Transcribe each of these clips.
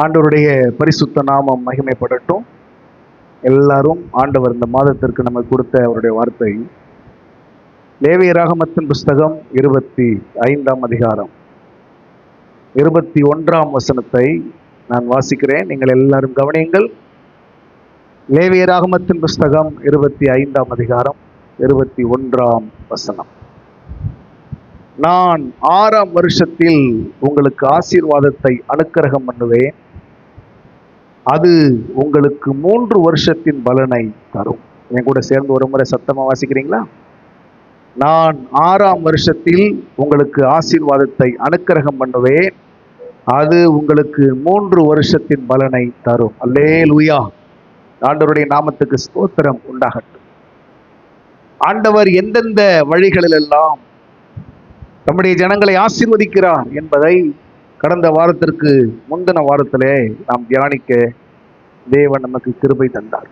ஆண்டவருடைய பரிசுத்த நாமம் மகிமைப்படட்டும். எல்லாரும் ஆண்டவர் இந்த மாதத்திற்கு நமக்கு கொடுத்த அவருடைய வார்த்தை லேவியராகமத்தின் புஸ்தகம் 25ஆம் அதிகாரம் 21ஆம் வசனத்தை நான் வாசிக்கிறேன். நீங்கள் எல்லாரும் கவனியுங்கள். லேவியராகமத்தின் புஸ்தகம் 25ஆம் அதிகாரம் 21ஆம் வசனம். நான் 6ஆம் வருஷத்தில் உங்களுக்கு ஆசீர்வாதத்தை அனுக்கிரகம் பண்ணுவேன், அது உங்களுக்கு 3 வருஷத்தின் பலனை தரும். என் கூட சேர்ந்து ஒரு முறை சத்தமா வாசிக்கிறீங்களா? நான் 6ஆம் வருஷத்தில் உங்களுக்கு ஆசீர்வாதத்தை அனுக்கிரகம் பண்ணுவேன், அது உங்களுக்கு 3 வருஷத்தின் பலனை தரும். அல்லேலூயா. ஆண்டவருடைய நாமத்துக்கு ஸ்தோத்திரம் உண்டாகட்டும். ஆண்டவர் எந்தெந்த வழிகளிலெல்லாம் நம்முடைய ஜனங்களை ஆசீர்வதிக்கிறார் என்பதை கடந்த வாரத்திற்கு முந்தின வாரத்திலே நாம் தியானிக்க தேவன் நமக்கு கிருபை தந்தார்.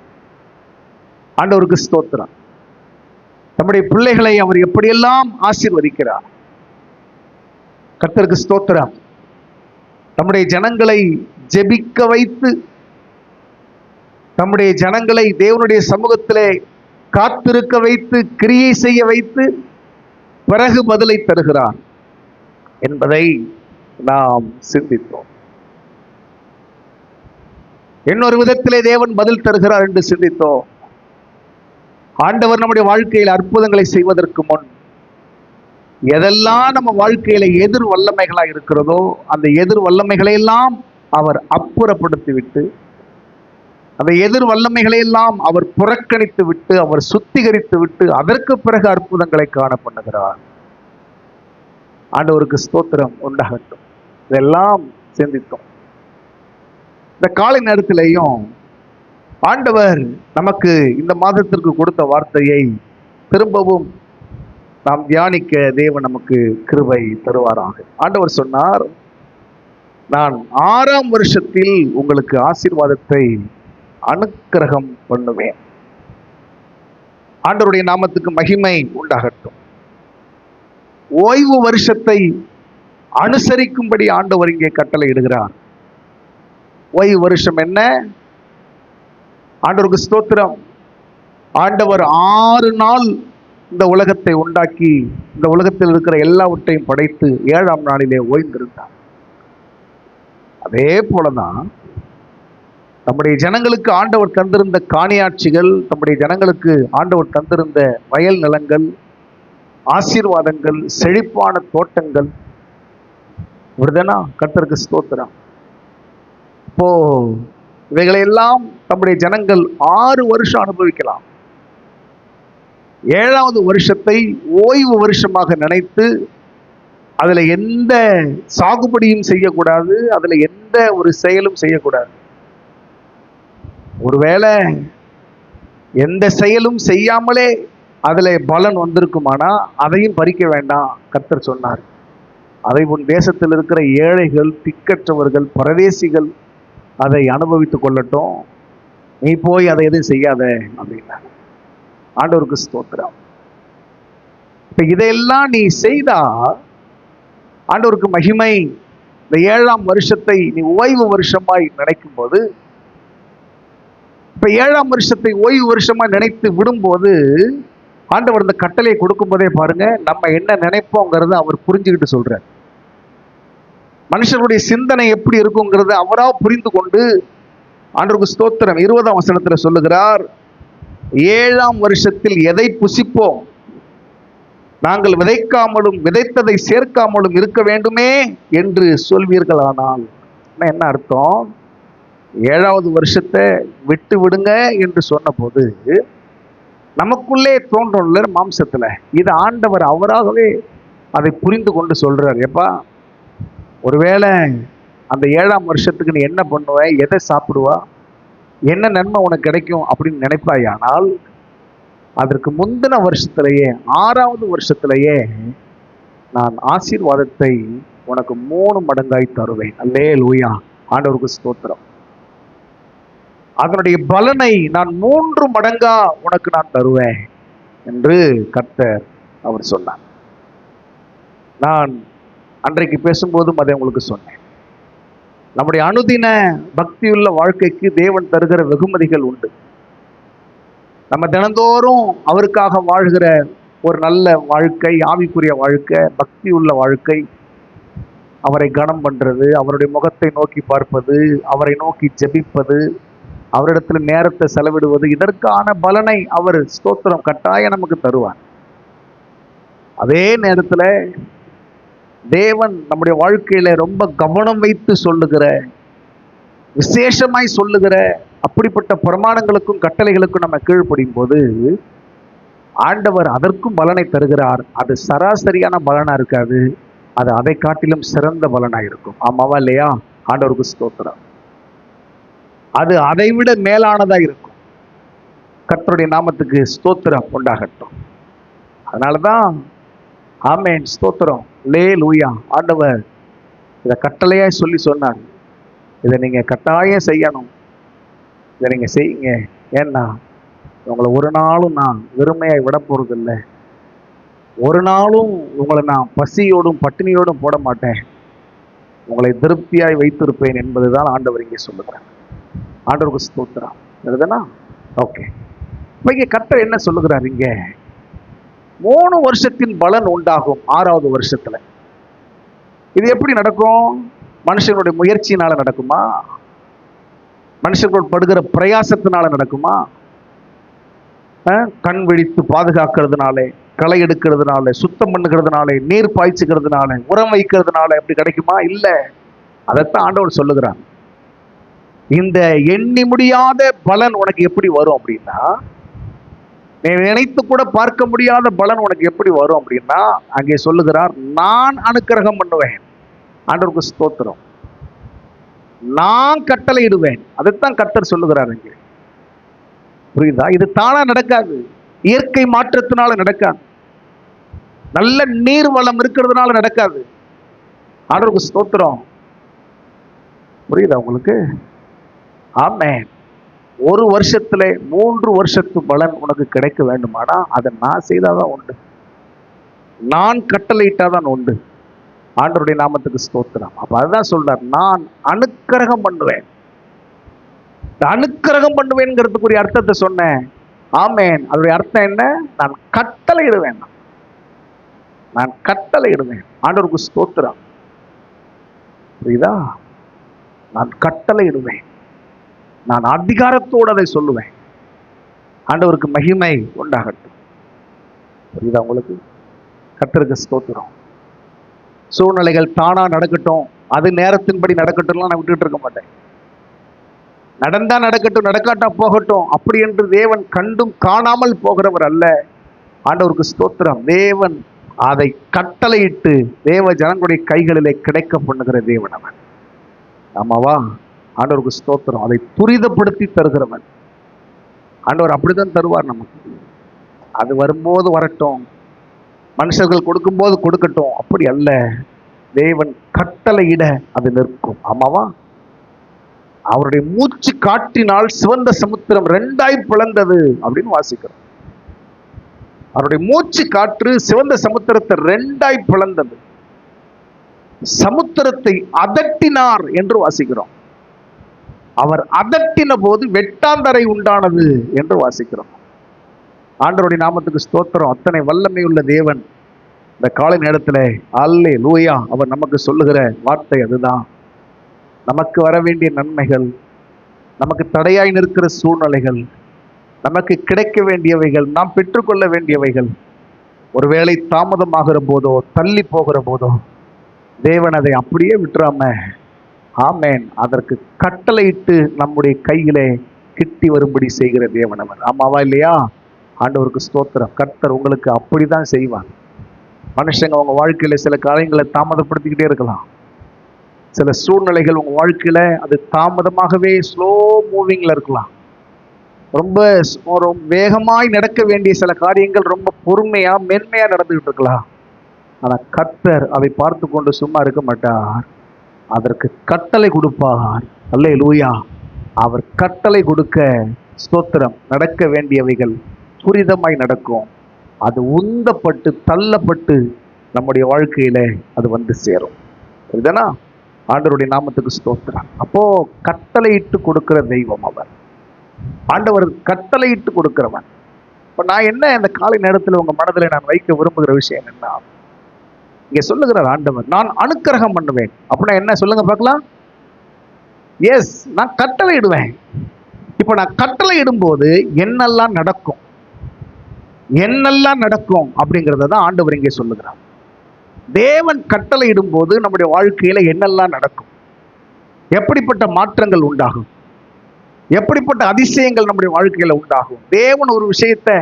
ஆண்டவருக்கு ஸ்தோத்திரம். நம்முடைய பிள்ளைகளை அவர் எப்படியெல்லாம் ஆசீர்வதிக்கிறார். கர்த்தருக்கு ஸ்தோத்திரம். நம்முடைய ஜனங்களை ஜெபிக்க வைத்து, நம்முடைய ஜனங்களை தேவனுடைய சமூகத்திலே காத்திருக்க வைத்து, கிரியை செய்ய வைத்து பிறகு பதிலை தருகிறார் என்பதை நாம் சிந்தித்தோம். இன்னொரு விதத்திலே தேவன் பதில் தருகிறார் என்று சிந்தித்தோம். ஆண்டவர் நம்முடைய வாழ்க்கையில் அற்புதங்களை செய்வதற்கு முன் எதெல்லாம் நம்ம வாழ்க்கையில எதிர் வல்லமைகளாக இருக்கிறதோ அந்த எதிர் வல்லமைகளை எல்லாம் அவர் அப்புறப்படுத்தி விட்டு, அந்த எதிர் வல்லமைகளை எல்லாம் அவர் புறக்கணித்து விட்டு, அவர் சுத்திகரித்து விட்டு அதற்கு பிறகு அற்புதங்களை காண பண்ணுகிறார். ஆண்டவருக்கு ஸ்தோத்திரம் உண்டாகட்டும். இதெல்லாம் சிந்தித்தோம். இந்த காலை நேரத்திலேயும் ஆண்டவர் நமக்கு இந்த மாதத்திற்கு கொடுத்த வார்த்தையை திரும்பவும் நாம் தியானிக்க தேவன் நமக்கு கிருபை தருவாராக. ஆண்டவர் சொன்னார், நான் 6ஆம் வருஷத்தில் உங்களுக்கு ஆசீர்வாதத்தை அனுக்கிரகம் பண்ணுவேன். ஆண்டவருடைய நாமத்துக்கு மகிமை உண்டாகட்டும். ஓய்வு வருஷத்தை அனுசரிக்கும்படி ஆண்டவர் இங்கே கட்டளை இடுகிறார். ஓய்வு வருஷம் என்ன? ஆண்டவருக்கு ஸ்தோத்திரம். ஆண்டவர் 6 நாள் இந்த உலகத்தை உண்டாக்கி, இந்த உலகத்தில் இருக்கிற எல்லாவற்றையும் படைத்து 7ஆம் நாளிலே ஓய்ந்திருந்தார். அதே போலதான் நம்முடைய ஜனங்களுக்கு ஆண்டவர் தந்திருந்த காணியாட்சிகள், நம்முடைய ஜனங்களுக்கு ஆண்டவர் தந்திருந்த வயல் நிலங்கள், ஆசீர்வாதங்கள், செழிப்பான தோட்டங்கள், விடுதனா கர்த்தருக்கு ஸ்தோத்திரம். இப்போ இவைகளையெல்லாம் நம்முடைய ஜனங்கள் 6 வருஷம் அனுபவிக்கலாம். 7ஆவது வருஷத்தை ஓய்வு வருஷமாக நினைத்து அதுல எந்த சாகுபடியும் செய்யக்கூடாது, அதுல எந்த ஒரு செயலும் செய்யக்கூடாது. ஒருவேளை எந்த செயலும் செய்யாமலே அதுல பலன் வந்திருக்குமானா அதையும் பறிக்க வேண்டாம். கர்த்தர் சொன்னார், அதை உன் தேசத்தில் இருக்கிற ஏழைகள், திக்கற்றவர்கள், பரதேசிகள் அதை அனுபவித்துக் கொள்ளட்டும், நீ போய் அதை எதுவும் செய்யாத அப்படின்னா. ஆண்டவருக்கு ஸ்தோத்திரம். இப்ப இதையெல்லாம் நீ செய்தா ஆண்டவருக்கு மகிமை. இந்த 7ஆம் வருஷத்தை நீ ஓய்வு வருஷமாய் நினைக்கும் போது, இப்ப 7ஆம் வருஷத்தை ஓய்வு வருஷமா நினைத்து விடும்போது ஆண்டவர் இந்த கட்டளையை கொடுக்கும் போதே பாருங்க, நம்ம என்ன நினைப்போங்கிறத அவர் புரிஞ்சுக்கிட்டு சொல்றார். மனுஷனுடைய சிந்தனை எப்படி இருக்குங்கிறத அவரா புரிந்து கொண்டு ஆண்டவருக்கு ஸ்தோத்திரம் 20ஆம் வசனத்துல சொல்லுகிறார், 7ஆம் வருஷத்தில் எதை புசிப்போம், நாங்கள் விதைக்காமலும் விதைத்ததை சேர்க்காமலும் இருக்க வேண்டுமே என்று சொல்வீர்களானால். என்ன அர்த்தம்? 7ஆவது வருஷத்தை விட்டு விடுங்க என்று சொன்ன போது நமக்குள்ளே தோன்றல மாம்சத்துல, இது ஆண்டவர் அவராகவே அதை புரிந்து கொண்டு சொல்றார். எப்பா, ஒருவேளை அந்த 7ஆம் வருஷத்துக்கு நீ என்ன பண்ணுவ, எதை சாப்பிடுவா, என்ன நன்மை உனக்கு கிடைக்கும் அப்படின்னு நினைப்பாயானால், அதற்கு முந்தின வருஷத்திலேயே 6ஆவது வருஷத்திலேயே நான் ஆசீர்வாதத்தை உனக்கு 3 மடங்காய் தருவேன். அல்லேலூயா. ஆண்டவருக்கு ஸ்தோத்திரம். அதனுடைய பலனை நான் 3 மடங்கா உனக்கு நான் தருவேன் என்று கர்த்தர் அவர் சொன்னார். நான் அன்றைக்கு பேசும்போதும் அதை உங்களுக்கு சொன்னேன். நம்முடைய அனுதின பக்தியுள்ள வாழ்க்கைக்கு தேவன் தருகிற வெகுமதிகள் உண்டு. நம்ம தினந்தோறும் அவருக்காக வாழ்கிற ஒரு நல்ல வாழ்க்கை, ஆவிக்குரிய வாழ்க்கை, பக்தி உள்ள வாழ்க்கை, அவரை கனம் பண்றது, அவருடைய முகத்தை நோக்கி பார்ப்பது, அவரை நோக்கி ஜெபிப்பது, அவரிடத்துல நேரத்தை செலவிடுவது, இதற்கான பலனை அவர் ஸ்தோத்திரம் கட்டாயம் நமக்கு தருவார். அதே நேரத்துல தேவன் நம்முடைய வாழ்க்கையில ரொம்ப கவனம் வைத்து சொல்லுகிற, விசேஷமாய் சொல்லுகிற அப்படிப்பட்ட பிரமாணங்களுக்கும் கட்டளைகளுக்கும் நம்ம கீழ்ப்படியும் போது ஆண்டவர் அதற்கும் பலனை தருகிறார். அது சராசரியான பலனா இருக்காது, அது அதை காட்டிலும் சிறந்த பலனா இருக்கும். ஆமாவா இல்லையா? ஆண்டவருக்கு ஸ்தோத்திரம். அது அதை விட மேலானதா இருக்கும். கர்த்தருடைய நாமத்துக்கு ஸ்தோத்திரம் உண்டாகட்டும். அதனாலதான் ஆமென், ஸ்தோத்திரம், அல்லேலூயா. ஆண்டவர் இதை கட்டளையா சொல்லி சொன்னார், இதை நீங்க கட்டாயம் செய்யணும், இதை நீங்க செய்யுங்க. ஏன்னா உங்களை ஒரு நாளும் நான் வெறுமையாய் விட போறது இல்லை, ஒரு நாளும் உங்களை நான் பசியோடும் பட்டினியோடும் போட மாட்டேன், உங்களை திருப்தியாய் வைத்திருப்பேன் என்பதுதான் ஆண்டவர் இங்கே சொல்லுகிறார். ஆண்டவருக்கு ஸ்தோத்திரம். இருக்குதுன்னா ஓகே. இப்போ இங்கே கர்த்தர் என்ன சொல்லுகிறார்? இங்கே 3 வருஷத்தின் பலன் உண்டாகும் 6வது வருஷத்துல. இது எப்படி நடக்கும்? மனுஷனுடைய முயற்சியினால நடக்குமா? மனுஷர்கள் படுகிற பிரயாசத்தினால நடக்குமா? கண் விழித்து பாதுகாக்கிறதுனால, களை எடுக்கிறதுனால, சுத்தம் பண்ணுகிறதுனால, நீர் பாய்ச்சுகிறதுனால, உரம் வைக்கிறதுனால அப்படி கிடைக்குமா? இல்லை. அதைத்தான் ஆண்டவர் சொல்லுகிறார். இந்த எண்ணி முடியாத பலன் உனக்கு எப்படி வரும் அப்படின்னா, நீ நினைத்து கூட பார்க்க முடியாத பலன் உனக்கு எப்படி வரும் அப்படின்னா, அங்கே சொல்லுகிறார், நான் அனுக்கிரகம் பண்ணுவேன். ஆண்டவருக்கு ஸ்தோத்திரம். நான் கட்டளையிடுவேன். அதைத்தான் கர்த்தர் சொல்லுகிறார் இங்கே. புரியுதா? இது தானா நடக்காது, இயற்கை மாற்றத்தினால நடக்காது, நல்ல நீர் வளம் இருக்கிறதுனால நடக்காது. ஆண்டவருக்கு ஸ்தோத்திரம். புரியுதா உங்களுக்கு? ஆமென். 1 வருஷத்துல 3 வருஷத்து பலன் உனக்கு கிடைக்க வேண்டுமானா அதை நான் செய்தாதான் உண்டு, நான் கட்டளையிட்டாதான் உண்டு. ஆண்டவருடைய நாமத்துக்கு ஸ்தோத்திரம். அப்ப அதுதான் சொல்றார், நான் அனுக்கிரகம் பண்ணுவேன். அனுக்கிரகம் பண்ணுவேன்ங்கிறதுக்குரிய அர்த்தத்தை சொன்னேன். ஆமென். அதோடைய அர்த்தம் என்ன? நான் கட்டளையிடுவேன், நான் கட்டளையிடுவேன். ஆண்டவருக்கு ஸ்தோத்திரம். புரியுதா? நான் கட்டளையிடுவேன், நான் அதிகாரத்தோடு அதை சொல்லுவேன். ஆண்டவருக்கு மகிமை உண்டாகட்டும். புரியுதா உங்களுக்கு? கர்த்தருக்கு ஸ்தோத்திரம். சூழ்நிலைகள் தானா நடக்கட்டும், அது நேரத்தின்படி நடக்கட்டும்லாம் நான் விட்டுட்டு இருக்க மாட்டேன். நடந்தா நடக்கட்டும், நடக்காட்டா போகட்டும், அப்படி என்று தேவன் கண்டும் காணாமல் போகிறவர் அல்ல. ஆண்டவருக்கு ஸ்தோத்திரம். தேவன் அதை கட்டளையிட்டு தேவ ஜனங்களுடைய கைகளிலே கிடைக்க பண்ணுகிற தேவன் அவன். ஆமாவா? ஆண்டவருக்கு ஸ்தோத்திரம். அதை துரிதப்படுத்தி தருகிறவன் ஆண்டவர். அப்படித்தான் தருவார் நமக்கு. அது வரும்போது வரட்டும், மனுஷர்கள் கொடுக்கும்போது கொடுக்கட்டும், அப்படி அல்ல. தேவன் கட்டளையிட அது நிற்கும். ஆமாவா? அவருடைய மூச்சு காட்டினால் சிவந்த சமுத்திரம் 2ஆய் பிளந்தது அப்படின்னு வாசிக்கிறோம். அவருடைய மூச்சு காற்று சிவந்த சமுத்திரத்தை 2ஆய் பிளந்தது. சமுத்திரத்தை அதட்டினார் என்று வாசிக்கிறோம். அவர் அதட்டின போது வெட்டாந்தரை உண்டானது என்று வாசிக்கிறோம். ஆண்டவருடைய நாமத்துக்கு ஸ்தோத்திரம். அத்தனை வல்லமை உள்ள தேவன் இந்த காலை நேரத்தில் அல்லேலூயா அவர் நமக்கு சொல்லுகிற வார்த்தை அதுதான். நமக்கு வர வேண்டிய நன்மைகள், நமக்கு தடையாய் நிற்கிற சூழ்நிலைகள், நமக்கு கிடைக்க வேண்டியவைகள், நாம் பெற்றுக்கொள்ள வேண்டியவைகள் ஒருவேளை தாமதமாகிற போதோ தள்ளி போகிற போதோ தேவன் அதை அப்படியே விட்டுறாம, ஆமேன், அதற்கு கட்டளையிட்டு நம்முடைய கையிலே கிட்டி வரும்படி செய்கிற தேவன் அவர். ஆமாவா இல்லையா? ஆண்டவருக்கு ஸ்தோத்திரம். கர்த்தர் உங்களுக்கு அப்படிதான் செய்வார். மனுஷங்க உங்க வாழ்க்கையில சில காரியங்களை தாமதப்படுத்திக்கிட்டே இருக்கலாம். சில சூழ்நிலைகள் உங்க வாழ்க்கையில அது தாமதமாகவே ஸ்லோ மூவிங்ல இருக்கலாம். ரொம்ப வேகமாய் நடக்க வேண்டிய சில காரியங்கள் ரொம்ப பொறுமையா மென்மையா நடந்துகிட்டு இருக்கலாம். ஆனா கர்த்தர் அதை பார்த்து கொண்டு சும்மா இருக்க மாட்டார், அதற்கு கட்டளை கொடுப்பார். அல்லேலூயா. அவர் கட்டளை கொடுக்க ஸ்தோத்திரம். நடக்க வேண்டியவைகள் துரிதமாய் நடக்கும். அது உந்தப்பட்டு தள்ளப்பட்டு நம்முடைய வாழ்க்கையில அது வந்து சேரும். இதுதானா? ஆண்டவருடைய நாமத்துக்கு ஸ்தோத்திரம். அப்போ கட்டளையிட்டு கொடுக்கிற தெய்வம் அவர். ஆண்டவர் கட்டளையிட்டு கொடுக்கிறவன். இப்ப நான் என்ன இந்த காலை நேரத்தில் உங்க மனதில் நான் வைக்க விரும்புகிற விஷயம் என்ன, இங்க சொல்லுகிறார் ஆண்டவர், நான் அனுக்கிரகம் பண்ணுவேன். அப்படின்னா என்ன சொல்லுங்க பார்க்கலாம். எஸ், நான் கட்டளை இடுவேன். இப்ப நான் கட்டளை இடும்போது என்னெல்லாம் நடக்கும், என்னெல்லாம் நடக்கும் அப்படிங்கிறத தான் ஆண்டவர் இங்கே சொல்லுகிறார். தேவன் கட்டளை இடும்போது நம்முடைய வாழ்க்கையில என்னெல்லாம் நடக்கும், எப்படிப்பட்ட மாற்றங்கள் உண்டாகும், எப்படிப்பட்ட அதிசயங்கள் நம்முடைய வாழ்க்கையில உண்டாகும். தேவன் ஒரு விஷயத்தை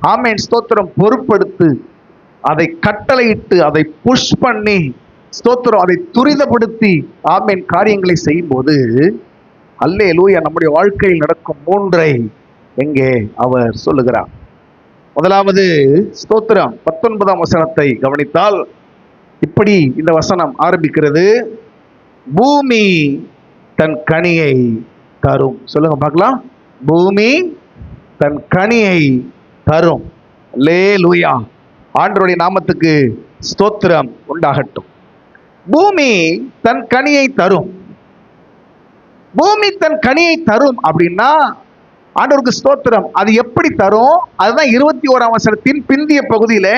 ஆமென் ஸ்தோத்திரம் பொறுப்படுத்து, அதை கட்டளையிட்டு, அதை புஷ் பண்ணி ஸ்தோத்திரம், அதை துரிதப்படுத்தி ஆமென் காரியங்களை செய்யும் போது அல்லேலூயா நம்முடைய வாழ்க்கையில் நடக்கும் மூன்றை எங்கே அவர் சொல்லுகிறார். முதலாவது ஸ்தோத்திரம் 19ஆம் வசனத்தை கவனித்தால் இப்படி இந்த வசனம் ஆரம்பிக்கிறது, பூமி தன் கனியை தரும். சொல்லுங்க பார்க்கலாம். பூமி தன் கனியை தரும். அல்லேலூயா, ஆண்டவருடைய நாமத்துக்கு ஸ்தோத்திரம் உண்டாகட்டும். பூமி தன் கனியை தரும். பூமி தன் கனியை தரும் அப்படின்னா ஆண்டவருக்கு ஸ்தோத்திரம். அது எப்படி தரும்? அதுதான் 21ஆம் வசனத்தின் பிந்திய பகுதியில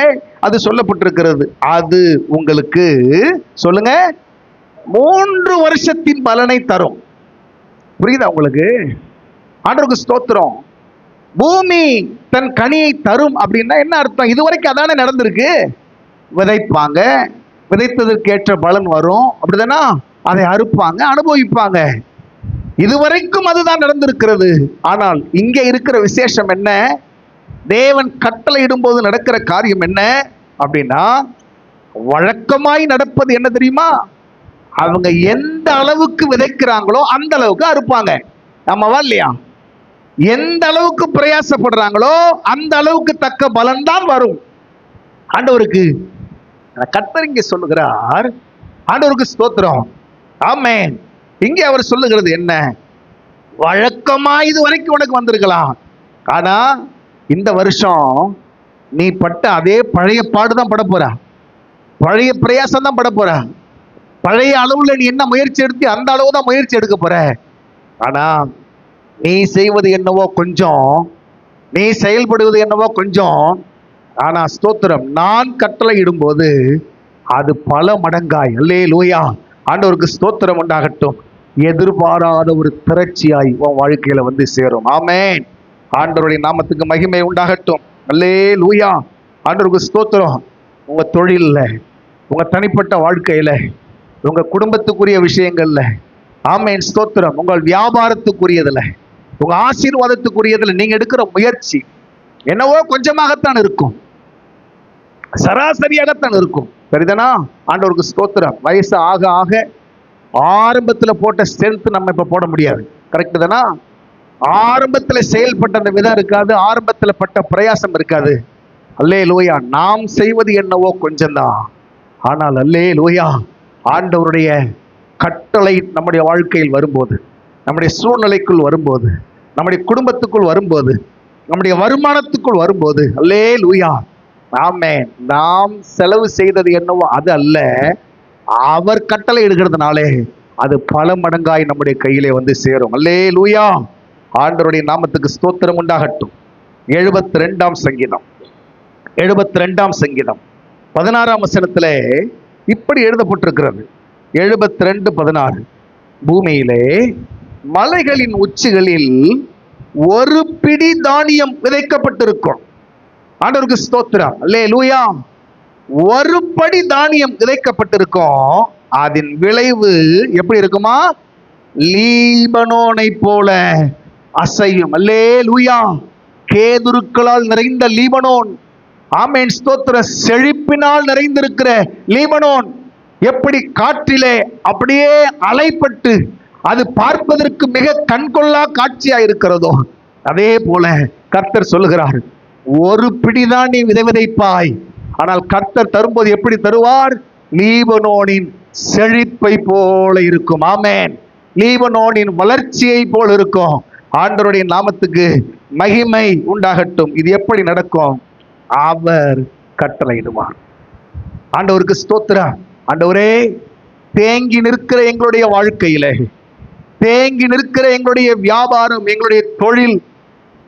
அது சொல்லப்பட்டிருக்கிறது. அது உங்களுக்கு சொல்லுங்க 3 வருஷத்தின் பலனை தரும். புரியுதா உங்களுக்கு? ஆண்டவருக்கு ஸ்தோத்திரம். பூமி தன் கனியை தரும் அப்படின்னா என்ன அர்த்தம்? இதுவரைக்கும் அதானே நடந்திருக்கு. விதைப்பாங்க, விதைத்ததற்கு ஏற்ற பலன் வரும், அப்படிதானா? அதை அறுப்பாங்க, அனுபவிப்பாங்க. இதுவரைக்கும் அதுதான் நடந்திருக்கிறது. ஆனால் இங்க இருக்கிற விசேஷம் என்ன? தேவன் கட்டளை இடும்போது நடக்கிற காரியம் என்ன அப்படின்னா, வழக்கமாய் நடப்பது என்ன தெரியுமா? அவங்க எந்த அளவுக்கு விதைக்கிறாங்களோ அந்த அளவுக்கு அறுப்பாங்க. ஆமாவா இல்லையா? எந்த அளவுக்கு பிரயாசப்படுறாங்களோ அந்த அளவுக்கு தக்க பலன் தான் வரும். ஆண்டவருக்கு கர்த்தர் இங்கே சொல்லுகிறார். ஆண்டவருக்கு ஸ்தோத்திரம். ஆமென். இங்கே அவர் சொல்லுகிறது என்ன? வழக்கமா இது வரைக்கும் உனக்கு வந்திருக்கலாம், ஆனா இந்த வருஷம் நீ பட்ட அதே பழைய பாடுதான் பட போற, பழைய பிரயாசம் தான் பட போற. பழைய அளவுல நீ என்ன முயற்சி எடுத்து அந்த அளவு தான் முயற்சி எடுக்க போற. ஆனா நீ செய்வது என்னவோ கொஞ்சம், நீ செயல்படுவது என்னவோ கொஞ்சம். ஆனா ஸ்தோத்திரம், நான் கட்டளை இடும்போது அது பல மடங்காய். அல்லேலூயா, ஆண்டவருக்கு ஸ்தோத்திரம் உண்டாகட்டும். எதிர்பாராத ஒரு திரட்சியாய் உன் வாழ்க்கையில வந்து சேரும். ஆமென். ஆண்டவருடைய நாமத்துக்கு மகிமை உண்டாகட்டும். அல்லேலூயா, ஆண்டவருக்கு ஸ்தோத்திரம். உங்க தொழில்ல, உங்க தனிப்பட்ட வாழ்க்கையில, உங்க குடும்பத்துக்குரிய விஷயங்கள்ல, ஆமென் ஸ்தோத்திரம், உங்கள் வியாபாரத்துக்குரியதுல, உங்க ஆசீர்வாதத்துக்குரியதுல நீங்க எடுக்கிற முயற்சி என்னவோ கொஞ்சமாகத்தான் இருக்கும், சராசரியாகத்தான் இருக்கும். சரிதானா? ஆண்டவருக்கு ஸ்தோத்திரம். வயசு ஆக ஆக ஆரம்பத்தில் போட்ட ஸ்ட்ரென்த் நம்ம இப்ப போட முடியாது. கரெக்ட் தானா? ஆரம்பத்தில் செயல்பட்ட அந்த விதம் இருக்காது, ஆரம்பத்தில் பட்ட பிரயாசம் இருக்காது. அல்லேலூயா, நாம் செய்வது என்னவோ கொஞ்சம்தான். ஆனால் அல்லேலூயா, ஆண்டவருடைய கட்டளை நம்முடைய வாழ்க்கையில் வரும்போது, நம்முடைய சூழ்நிலைக்குள் வரும்போது, நம்முடைய குடும்பத்துக்குள் வரும்போது, நம்முடைய வருமானத்துக்குள் வரும்போது, அல்லேலூயா, ஆமென், நாம் செலவு செய்தது என்னவோ அது அல்ல, அவர் கட்டளை எடுக்கிறதுனாலே அது பல மடங்காய் நம்முடைய கையிலே வந்து சேரும். அல்லேலூயா, ஆண்டவருடைய நாமத்துக்கு ஸ்தோத்திரம் உண்டாகட்டும். 72ஆம் சங்கீதம் 72ஆம் சங்கீதம் 16ஆம் வசனத்துல இப்படி எழுதப்பட்டிருக்கிறது. 72:16, பூமியிலே மலைகளின் உச்சிகளில் ஒரு பிடி தானியம் விதைக்கப்பட்டிருக்கும். ஆண்டவருக்கு ஸ்தோத்திரம். அல்லேலூயா, ஒரு படி தானியம் விதைக்கப்பட்டிருக்கும். அதன் விளைவு எப்படி இருக்குமா? லீபனோனை போல அசையும். அல்லேலூயா, கேதுருக்களால் நிறைந்த லீபனோன், ஆமென் ஸ்தோத்திர, செழிப்பினால் நிறைந்திருக்கிற லீபனோன் எப்படி காற்றிலே அப்படியே அலைப்பட்டு அது பார்ப்பதற்கு மிக கண்கொள்ளா காட்சியா இருக்கிறதோ, அதே போல கர்த்தர் சொல்லுகிறார், ஒரு பிடிதான் நீ விதைப்பாய், ஆனால் கர்த்தர் தரும்போது எப்படி தருவார்? லீபனோனின் செழிப்பை போல இருக்கும். ஆமென். லீபனோனின் வளர்ச்சியை போல இருக்கும். ஆண்டவருடைய நாமத்துக்கு மகிமை உண்டாகட்டும். இது எப்படி நடக்கும்? அவர் கட்டளையிடுவார். ஆண்டவருக்கு ஸ்தோத்திரம். ஆண்டவரே, தேங்கி நிற்கிற எங்களுடைய வாழ்க்கையிலே, தேங்கி நிற்கிற எங்களுடைய வியாபாரம், எங்களுடைய தொழில்,